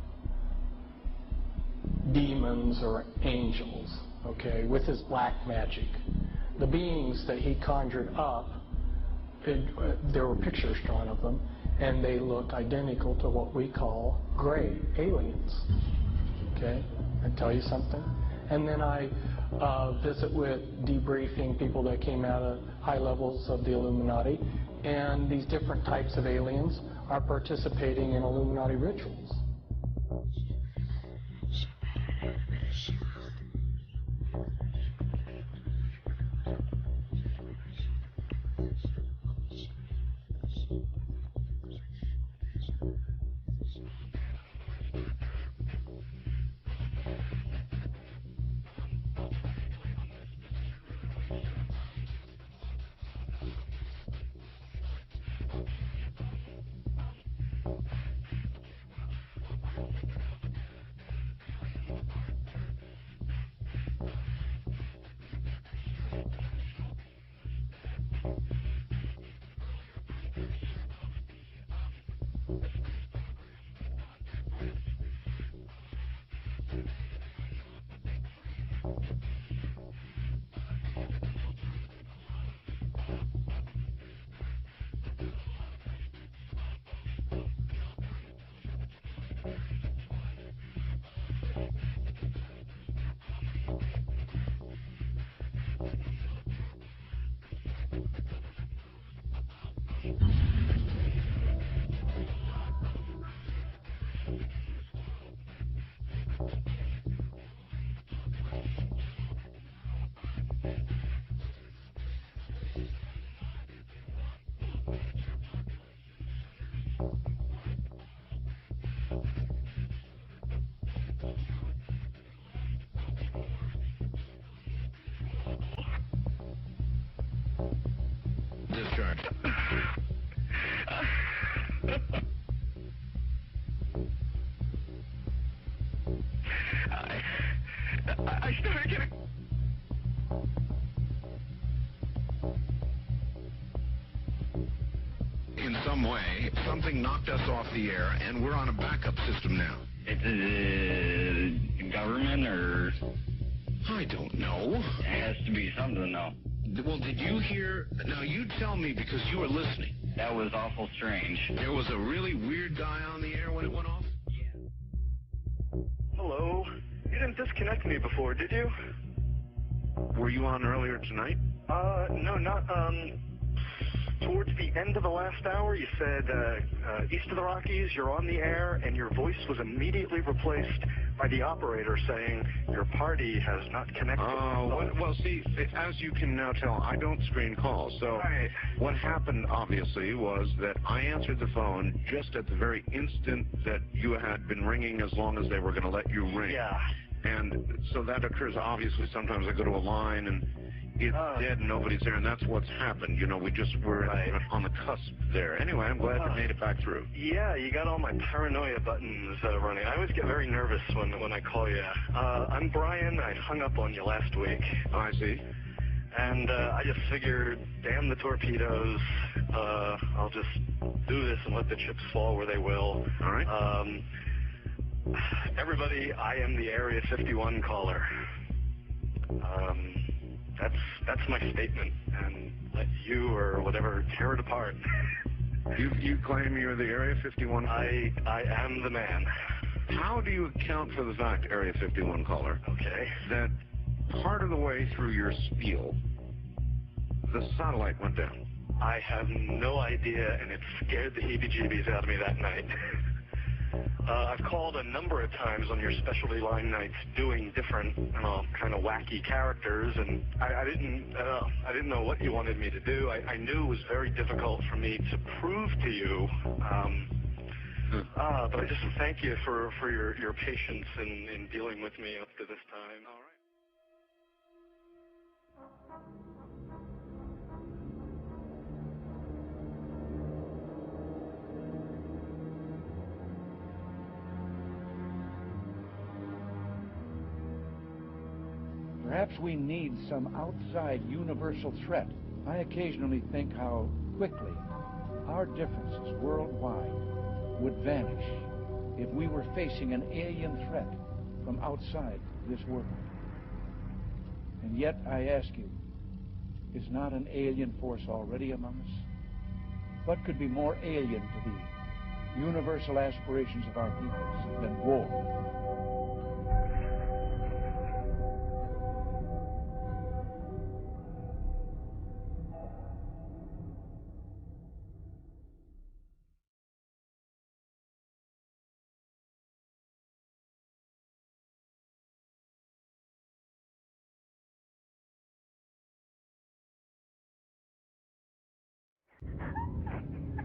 demons or angels, okay, with his black magic. The beings that he conjured up, there were pictures drawn of them, and they looked identical to what we call gray aliens. Okay, I tell you something. And then I visit with debriefing people that came out of high levels of the Illuminati, and these different types of aliens are participating in Illuminati rituals. Discharged. I started getting... In some way, something knocked us off the air, and we're on a backup system now. It's the government, or... I don't know. It has to be something, though. Well, did you hear... Now, you tell me, because you were listening. That was awful strange. There was a really weird guy on the air when it went off? Yeah. Hello? You didn't disconnect me before, did you? Were you on earlier tonight? No, not, towards the end of the last hour, you said, east of the Rockies, you're on the air, and your voice was immediately replaced by the operator saying your party has not connected. Oh, well, see, as you can now tell, I don't screen calls. So what happened, obviously, was that I answered the phone just at the very instant that you had been ringing, as long as they were going to let you ring. Yeah. And so that occurs, obviously. Sometimes I go to a line and it's dead and nobody's there, and that's what's happened. You know, we just were on the cusp there. Anyway, I'm glad you made it back through. Yeah, you got all my paranoia buttons running. I always get very nervous when I call you. I'm Brian. I hung up on you last week. Oh, I see. And I just figured, damn the torpedoes. I'll just do this and let the chips fall where they will. All right. Everybody, I am the Area 51 caller. That's my statement, and let you or whatever tear it apart. You claim you're the Area 51 caller? I am the man. How do you account for the fact, Area 51 caller, that part of the way through your spiel, the satellite went down? I have no idea, and it scared the heebie-jeebies out of me that night. I've called a number of times on your specialty line nights doing different, kind of wacky characters, and I didn't know what you wanted me to do. I knew it was very difficult for me to prove to you, but I just thank you for your patience in dealing with me up to this time. All right. Perhaps we need some outside universal threat. I occasionally think how quickly our differences worldwide would vanish if we were facing an alien threat from outside this world. And yet, I ask you, is not an alien force already among us? What could be more alien to the universal aspirations of our peoples than war?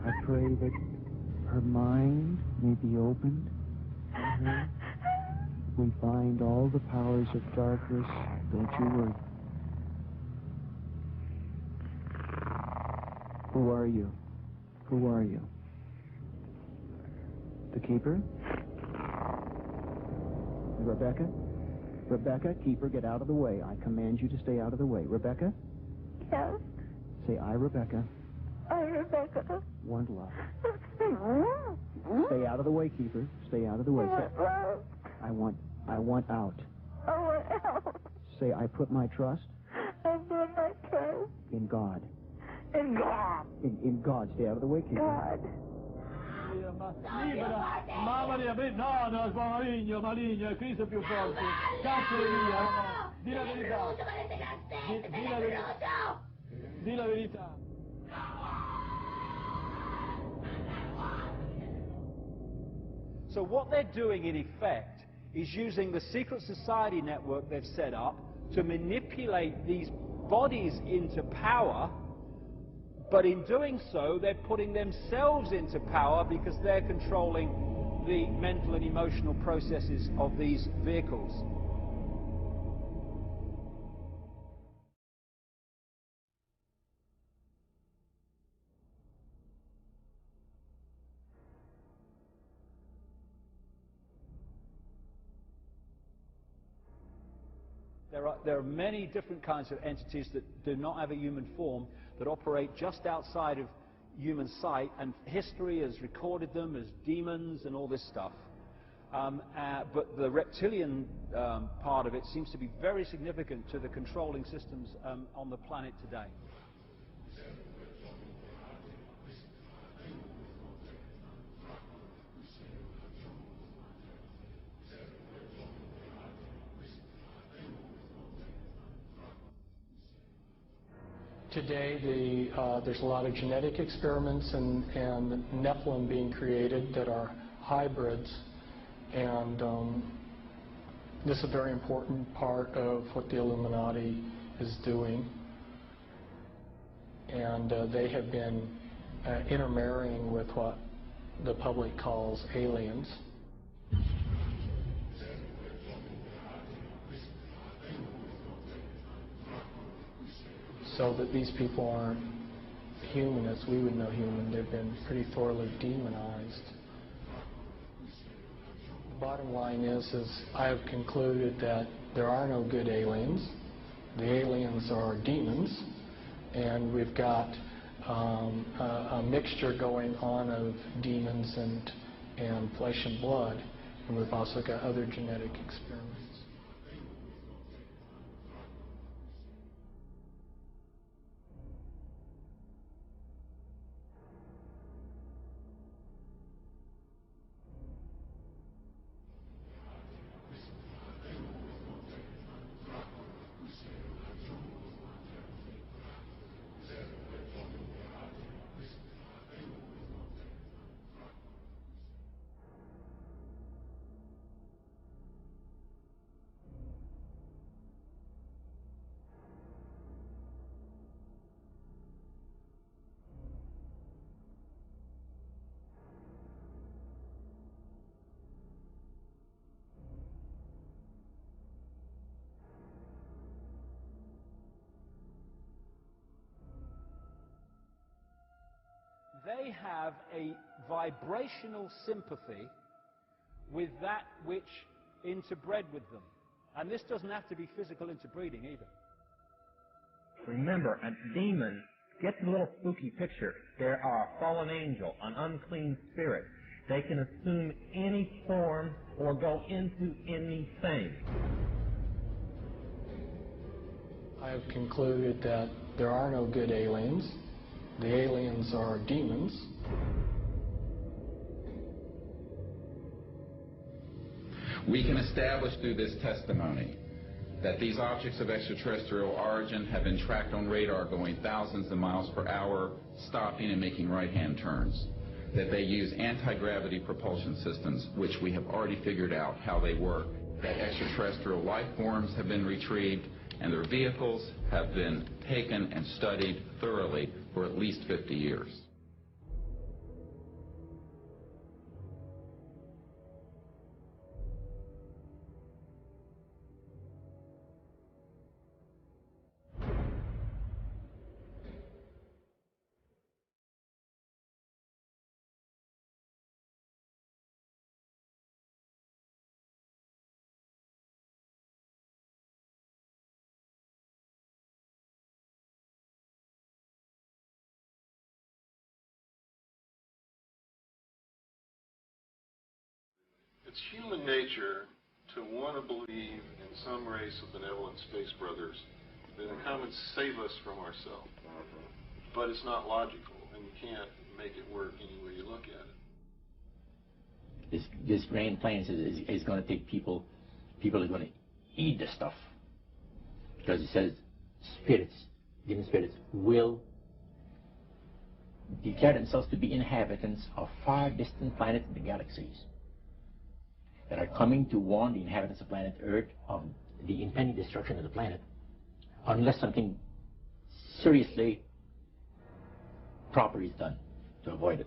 I pray that her mind may be opened to her. We bind all the powers of darkness. Don't you worry. Who are you? Who are you? The keeper? Rebecca? Rebecca, keeper, get out of the way. I command you to stay out of the way. Rebecca? Yes? Say, I, Rebecca. I, Rebecca. Want love. Stay out of the way, keeper. Stay out of the way. Say, I want out. I want out. Say, I put my trust. I put my trust. In God. In God. In God. Stay out of the way, keeper. God. Libera, mamma mia, no, maligno, maligno, è Cristo più forte. Cazzo via, di la verità. Di la verità. So what they're doing, in effect, is using the secret society network they've set up to manipulate these bodies into power, but in doing so, they're putting themselves into power because they're controlling the mental and emotional processes of these vehicles. There are many different kinds of entities that do not have a human form, that operate just outside of human sight, and history has recorded them as demons and all this stuff. But the reptilian part of it seems to be very significant to the controlling systems on the planet today. Today, there's a lot of genetic experiments and Nephilim being created that are hybrids, and This is a very important part of what the Illuminati is doing, and they have been intermarrying with what the public calls aliens. So that these people aren't human as we would know human. They've been pretty thoroughly demonized. The bottom line is I have concluded that there are no good aliens. The aliens are demons, and we've got a mixture going on of demons and flesh and blood, and we've also got other genetic experiments. They have a vibrational sympathy with that which interbred with them. And this doesn't have to be physical interbreeding either. Remember, a demon gets a little spooky picture. They are a fallen angel, an unclean spirit. They can assume any form or go into anything. I have concluded that there are no good aliens. The aliens are demons. We can establish through this testimony that these objects of extraterrestrial origin have been tracked on radar going thousands of miles per hour, stopping and making right-hand turns. That they use anti-gravity propulsion systems, which we have already figured out how they work. That extraterrestrial life forms have been retrieved, and their vehicles have been taken and studied thoroughly for at least 50 years. It's human nature to want to believe in some race of benevolent space brothers that will come and save us from ourselves. But it's not logical, and you can't make it work any way you look at it. This grand plan is going to take people are going to eat the stuff. Because it says spirits, demon spirits, will declare themselves to be inhabitants of far distant planets in the galaxies that are coming to warn the inhabitants of planet Earth of the impending destruction of the planet unless something seriously proper is done to avoid it.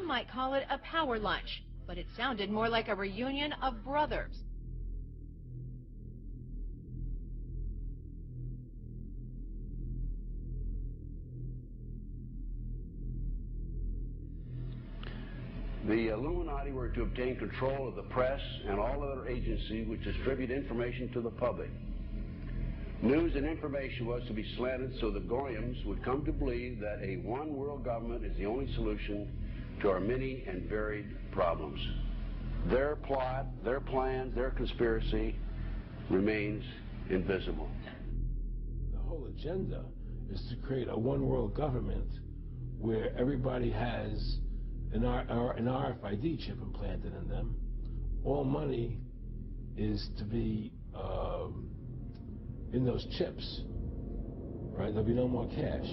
Some might call it a power lunch, but it sounded more like a reunion of brothers. The Illuminati were to obtain control of the press and all other agencies which distribute information to the public. News and information was to be slanted so the goyim would come to believe that a one world government is the only solution to our many and varied problems. Their plot, their plan, their conspiracy remains invisible. The whole agenda is to create a one world government where everybody has an RFID chip implanted in them. All money is to be in those chips, right? There'll be no more cash.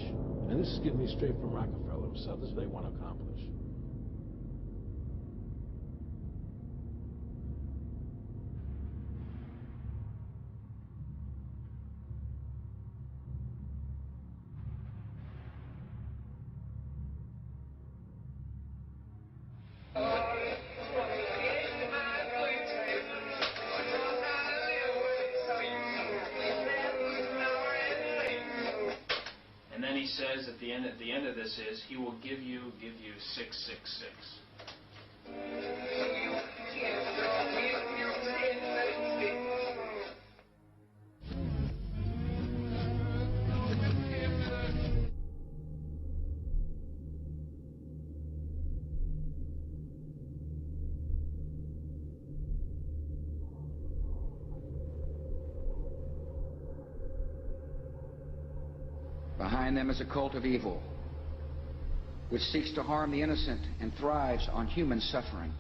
And this is getting me straight from Rockefeller himself. This is what they want to accomplish. Says at the end of this is he will give you 666. Behind them is a cult of evil, which seeks to harm the innocent and thrives on human suffering.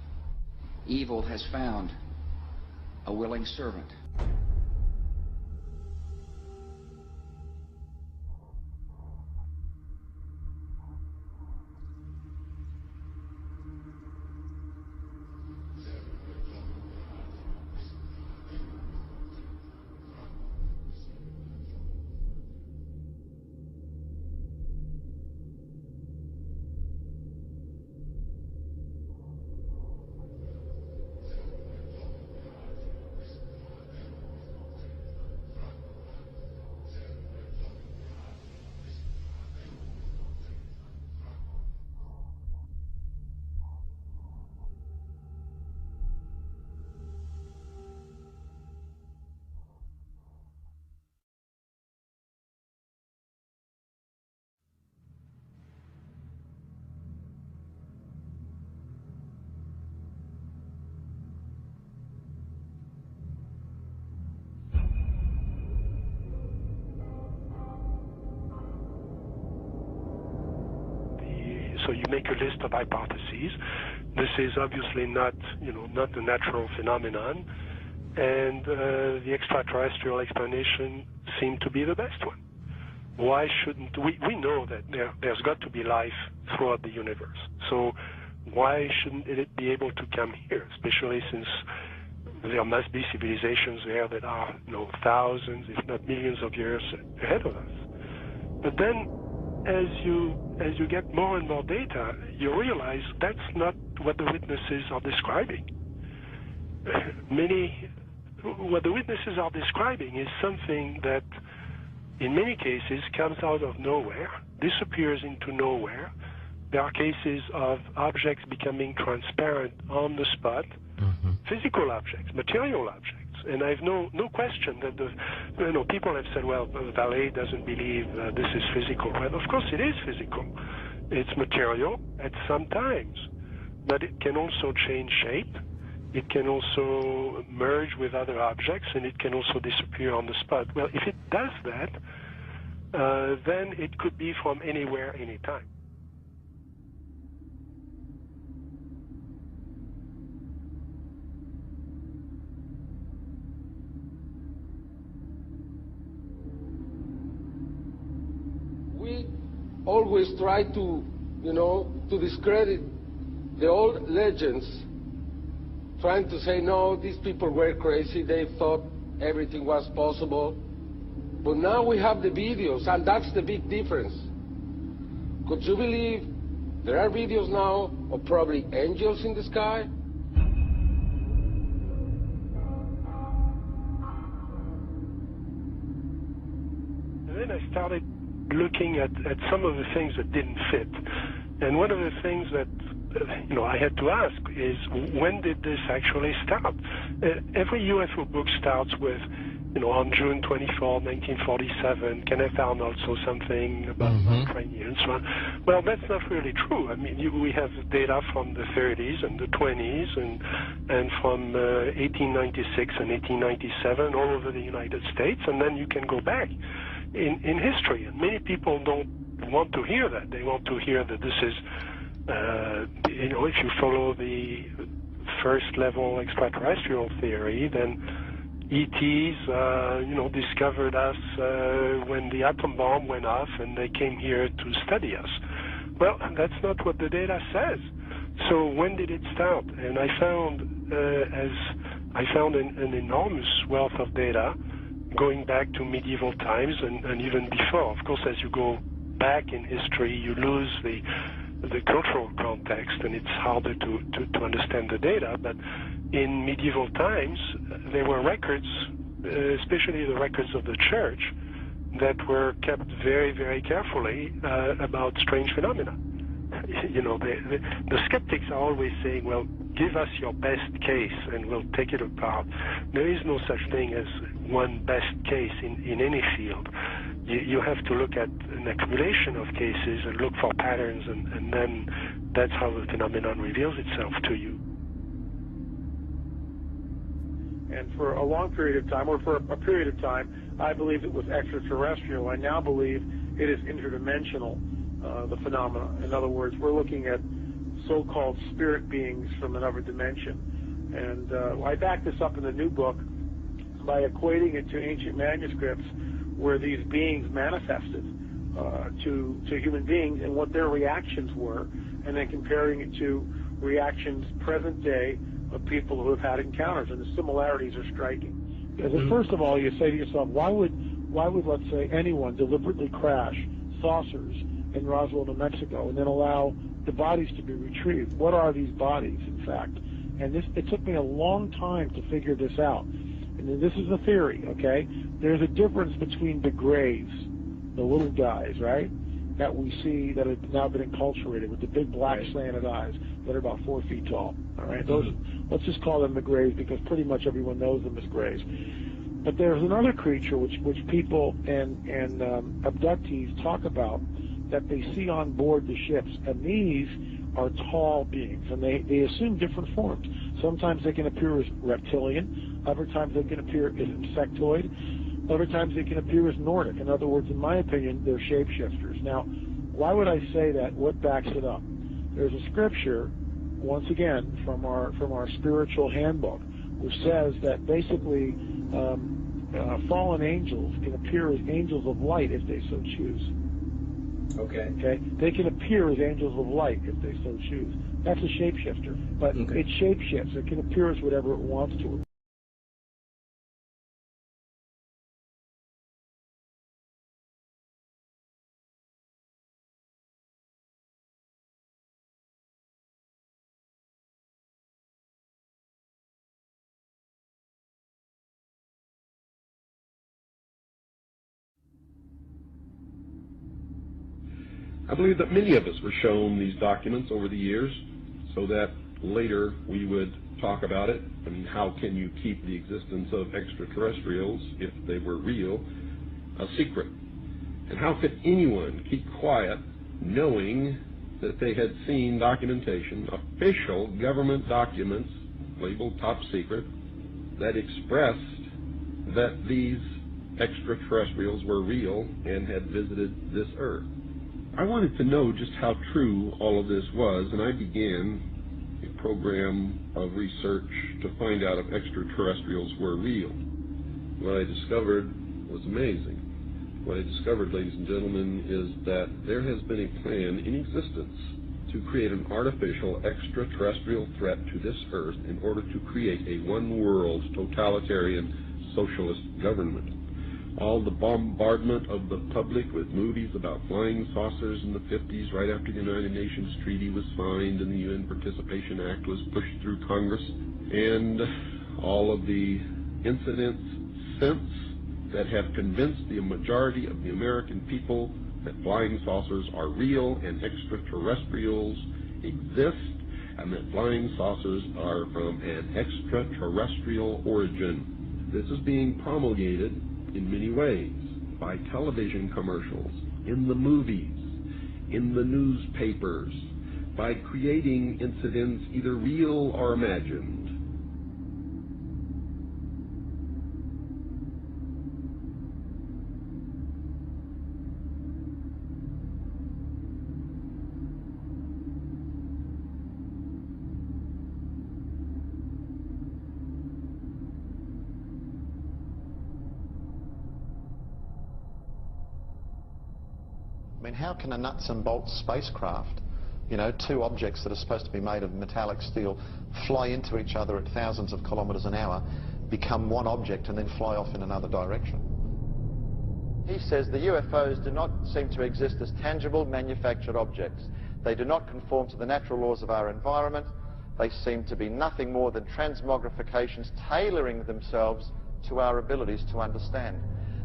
Evil has found a willing servant. So you make a list of hypotheses. This is obviously not a natural phenomenon, and the extraterrestrial explanation seemed to be the best one. Why shouldn't we know that there's got to be life throughout the universe? So why shouldn't it be able to come here, especially since there must be civilizations there that are thousands, if not millions of years ahead of us? But then, as you get more and more data, you realize that's not what the witnesses are describing. What the witnesses are describing is something that, in many cases, comes out of nowhere, disappears into nowhere. There are cases of objects becoming transparent on the spot, physical objects, material objects. And I have no question that people have said, well, Vallée doesn't believe this is physical. Well, of course it is physical. It's material at some times, but it can also change shape. It can also merge with other objects, and it can also disappear on the spot. Well, if it does that, then it could be from anywhere, anytime. We always try to, to discredit the old legends, trying to say, no, these people were crazy, they thought everything was possible. But now we have the videos, and that's the big difference. Could you believe There are videos now of probably angels in the sky. And then I started looking at some of the things that didn't fit. And one of the things that I had to ask is, when did this actually start? Every UFO book starts with, on June 24, 1947, Kenneth Arnold saw something about Ukraine and so on. Well, that's not really true. I mean, we have data from the 30s and the 20s and from 1896 and 1897 all over the United States, and then you can go back in history. And many people don't want to hear that. They want to hear that this is if you follow the first level extraterrestrial theory, then ETs, discovered us when the atom bomb went off and they came here to study us. Well, that's not what the data says. So when did it start? And I found an enormous wealth of data going back to medieval times and even before. Of course, as you go back in history, you lose the cultural context, and it's harder to understand the data. But in medieval times, there were records, especially the records of the church, that were kept very, very carefully about strange phenomena. The skeptics are always saying, well, give us your best case and we'll take it apart. There is no such thing as one best case in any field. You have to look at an accumulation of cases and look for patterns, and then that's how the phenomenon reveals itself to you. And for a long period of time, or for a period of time, I believed it was extraterrestrial. I now believe it is interdimensional, the phenomena. In other words, we're looking at so-called spirit beings from another dimension. And I back this up in the new book by equating it to ancient manuscripts where these beings manifested to human beings and what their reactions were, and then comparing it to reactions present day of people who have had encounters, and the similarities are striking. Because first of all, you say to yourself, why would let's say anyone deliberately crash saucers in Roswell, New Mexico, and then allow the bodies to be retrieved? What are these bodies, in fact? And it took me a long time to figure this out. And this is a theory, okay? There's a difference between the grays, the little guys, right, that we see that have now been enculturated with the big black slanted eyes that are about 4 feet tall, all right? Those, let's just call them the grays because pretty much everyone knows them as grays. But there's another creature which people and abductees talk about that they see on board the ships, and these are tall beings, and they assume different forms. Sometimes they can appear as reptilian, other times they can appear as insectoid, other times they can appear as Nordic. In other words, in my opinion, they're shapeshifters. Now, why would I say that? What backs it up? There's a scripture, once again, from our spiritual handbook, which says that basically fallen angels can appear as angels of light if they so choose. Okay. They can appear as angels of light if they so choose. That's a shapeshifter, but it shapeshifts. It can appear as whatever it wants to. I believe that many of us were shown these documents over the years so that later we would talk about it. I mean, how can you keep the existence of extraterrestrials, if they were real, a secret? And how could anyone keep quiet knowing that they had seen documentation, official government documents labeled top secret, that expressed that these extraterrestrials were real and had visited this earth? I wanted to know just how true all of this was, and I began a program of research to find out if extraterrestrials were real. What I discovered was amazing. What I discovered, ladies and gentlemen, is that there has been a plan in existence to create an artificial extraterrestrial threat to this earth in order to create a one-world totalitarian socialist government. all the bombardment of the public with movies about flying saucers in the 50s, right after the United Nations Treaty was signed and the UN Participation Act was pushed through Congress, and all of the incidents since that have convinced the majority of the American people that flying saucers are real and extraterrestrials exist, and that flying saucers are from an extraterrestrial origin. This is being promulgated in many ways, by television commercials, in the movies, in the newspapers, by creating incidents either real or imagined. I mean, how can a nuts and bolts spacecraft, you know, two objects that are supposed to be made of metallic steel, fly into each other at thousands of kilometers an hour, become one object and then fly off in another direction? He says the UFOs do not seem to exist as tangible, manufactured objects. They do not conform to the natural laws of our environment. They seem to be nothing more than transmogrifications tailoring themselves to our abilities to understand.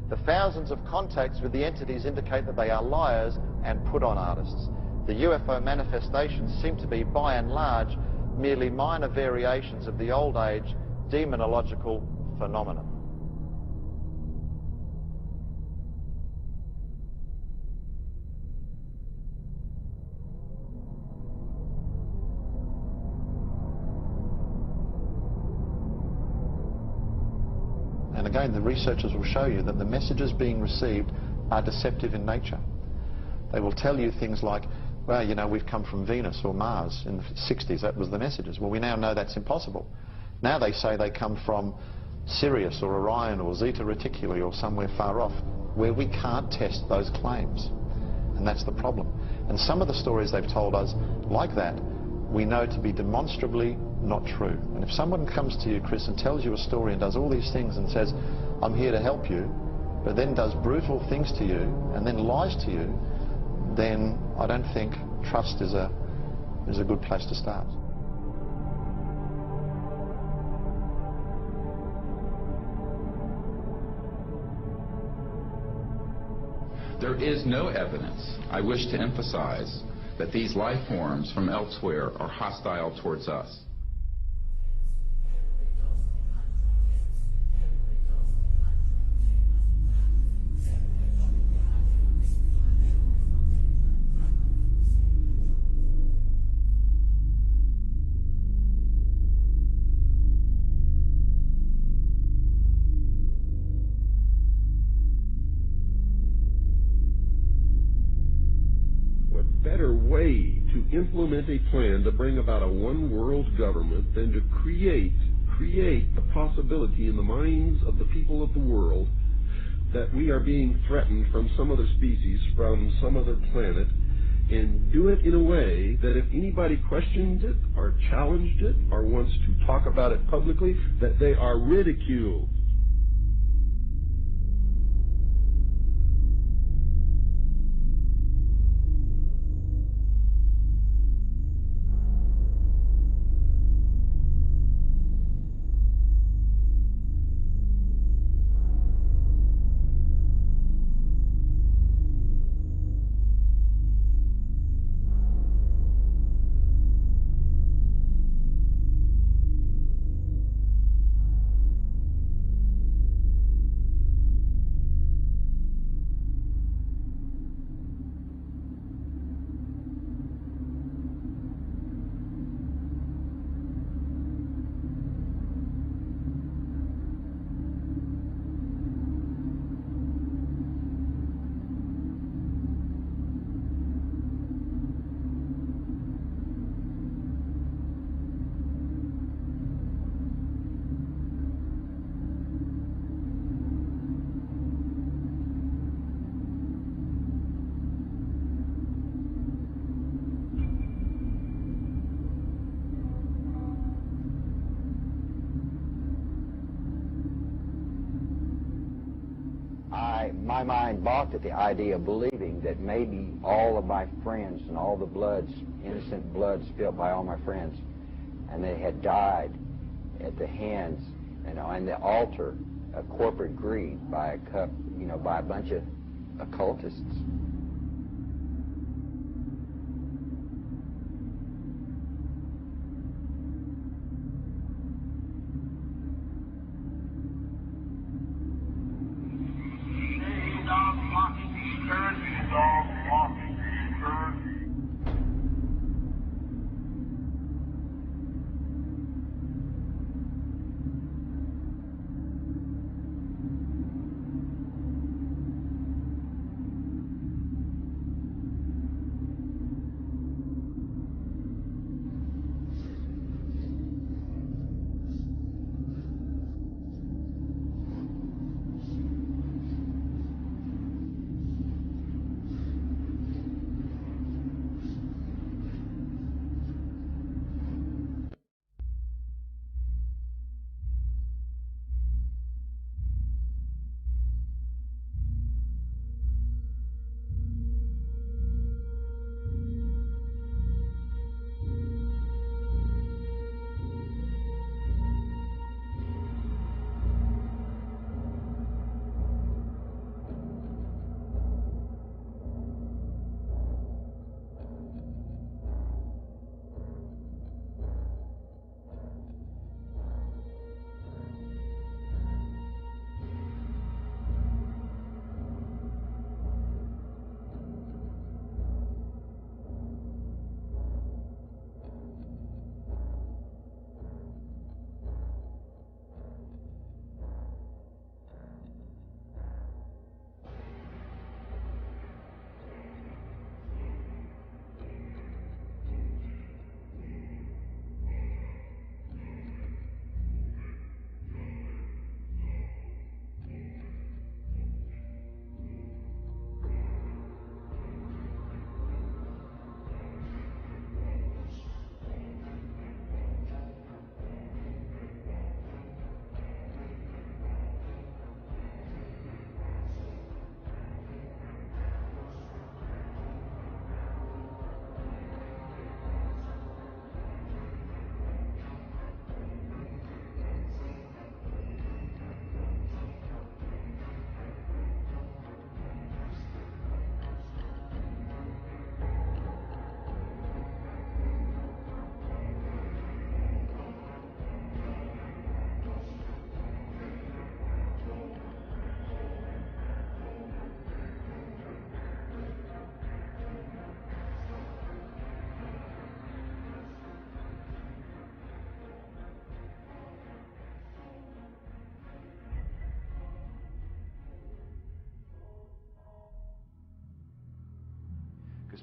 The thousands of contacts with the entities indicate that they are liars and put-on artists. The UFO manifestations seem to be, by and large, merely minor variations of the old-age demonological phenomenon. And again, the researchers will show you that the messages being received are deceptive in nature. They will tell you things like, well, you know, we've come from Venus or Mars. In the 60s, that was the messages. Well, we now know that's impossible. Now they say they come from Sirius or Orion or Zeta Reticuli or somewhere far off, where we can't test those claims. And that's the problem. And some of the stories they've told us, like that, we know to be demonstrably not true. And if someone comes to you, Chris, and tells you a story and does all these things and says, I'm here to help you, but then does brutal things to you and then lies to you, then I don't think trust is a good place to start. There is no evidence, I wish to emphasize, that these life forms from elsewhere are hostile towards us. Better way to implement a plan to bring about a one-world government than to create the possibility in the minds of the people of the world that we are being threatened from some other species, from some other planet, and do it in a way that if anybody questions it or challenged it or wants to talk about it publicly, that they are ridiculed. my mind balked at the idea of believing that maybe all of my friends and all the bloods, innocent blood spilled by all my friends, and they had died at the hands, and the altar of corporate greed by a bunch of occultists.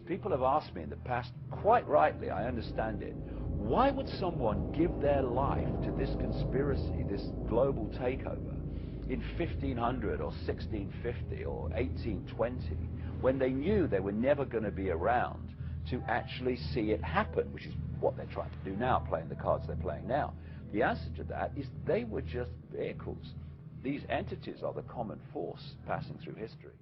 People have asked me in the past, quite rightly, I understand it, why would someone give their life to this conspiracy, this global takeover, in 1500 or 1650 or 1820, when they knew they were never going to be around to actually see it happen, which is what they're trying to do now, playing the cards they're playing now? The answer to that is they were just vehicles. These entities are the common force passing through history.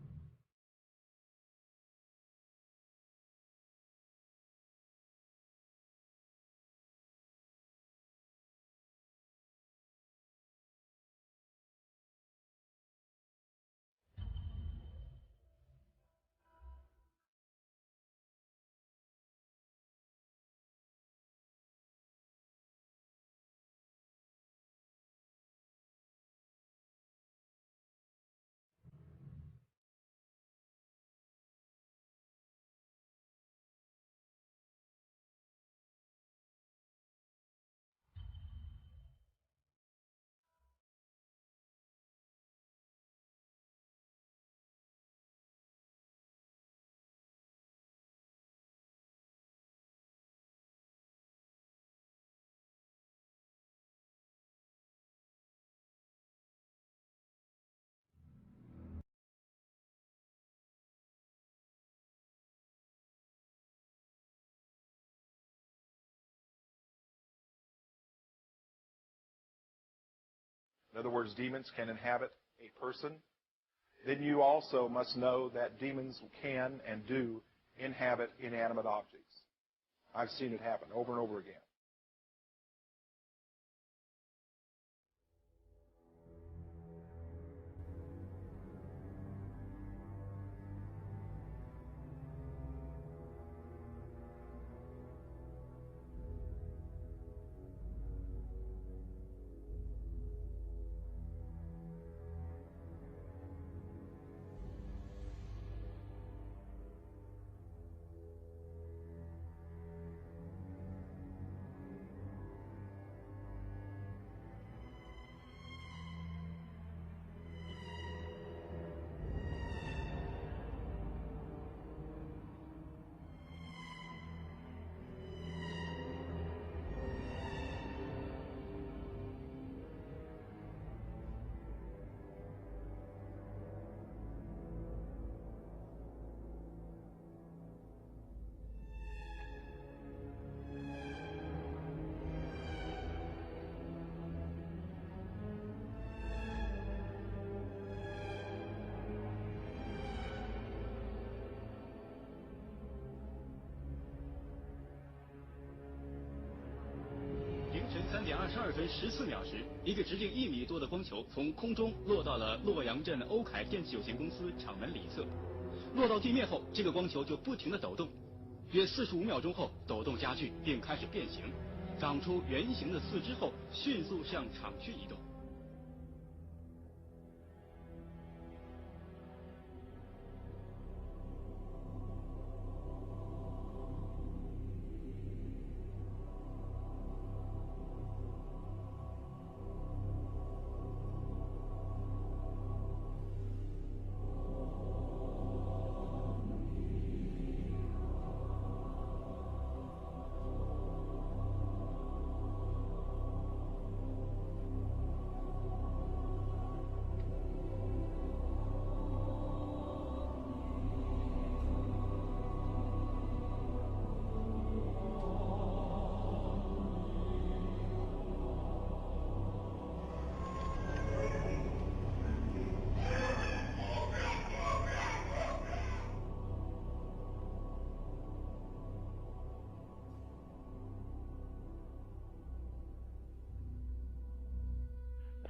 In other words, demons can inhabit a person. then you also must know that demons can and do inhabit inanimate objects. I've seen it happen over and over again.3点22分14秒时，一个直径1米多的光球从空中落到了洛阳镇欧凯电器有限公司厂门里侧。落到地面后，这个光球就不停地抖动。约45秒钟后，抖动加剧，并开始变形，长出圆形的四肢后，迅速向厂区移动。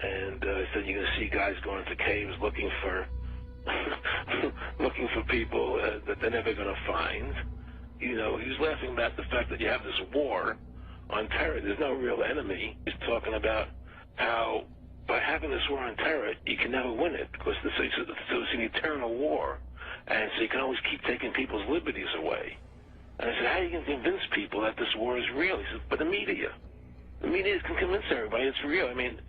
And said you're going to see guys going into caves looking for looking for people that they're never going to find. You know, he was laughing about the fact that you have this war on terror. There's no real enemy. He's talking about how by having this war on terror, you can never win it because so it's an eternal war, and so you can always keep taking people's liberties away. And I said, how are you going to convince people that this war is real? He said, but the media can convince everybody it's real. I mean,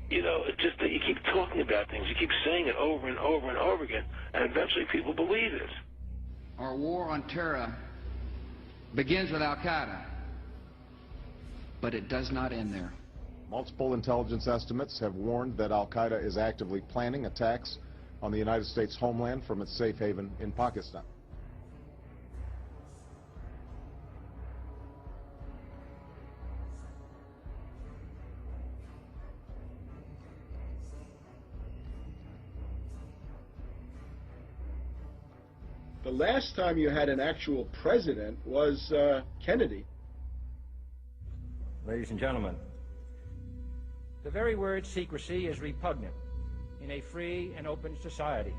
you know, it's just that you keep talking about things, you keep saying it over and over and over again, and eventually people believe it. Our war on terror begins with Al-Qaeda, but it does not end there. Multiple intelligence estimates have warned that Al-Qaeda is actively planning attacks on the United States homeland from its safe haven in Pakistan. The last time you had an actual president was Kennedy. Ladies and gentlemen, the very word secrecy is repugnant in a free and open society.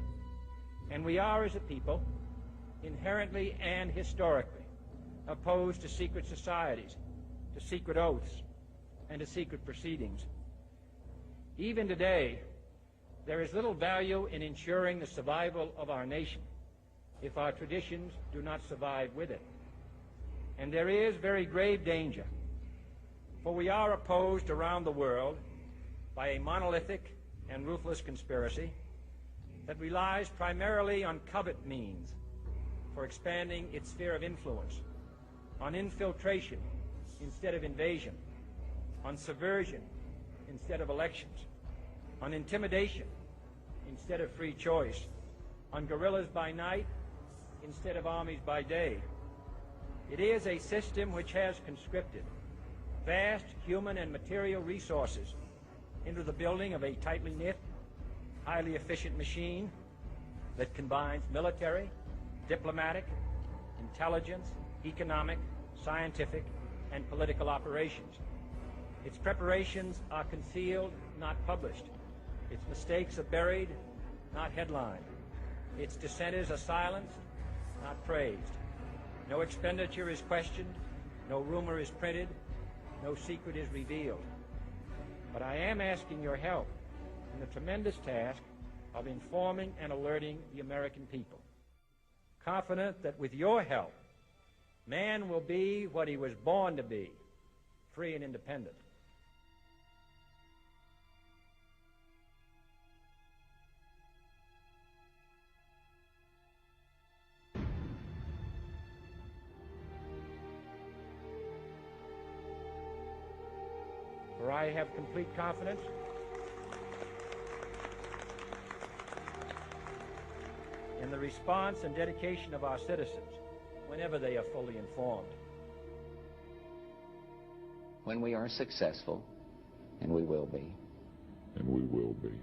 And we are, as a people, inherently and historically opposed to secret societies, to secret oaths, and to secret proceedings. Even today, there is little value in ensuring the survival of our nation if our traditions do not survive with it. And there is very grave danger, for we are opposed around the world by a monolithic and ruthless conspiracy that relies primarily on covert means for expanding its sphere of influence, on infiltration instead of invasion, on subversion instead of elections, on intimidation instead of free choice, on guerrillas by night instead of armies by day. It is a system which has conscripted vast human and material resources into the building of a tightly knit, highly efficient machine that combines military, diplomatic, intelligence, economic, scientific, and political operations. Its preparations are concealed, not published. Its mistakes are buried, not headlined. Its dissenters are silenced, not praised. No expenditure is questioned, no rumor is printed, no secret is revealed. But I am asking your help in the tremendous task of informing and alerting the American people. Confident that with your help, man will be what he was born to be, free and independent. For I have complete confidence in the response and dedication of our citizens whenever they are fully informed. When we are successful, and we will be, and we will be,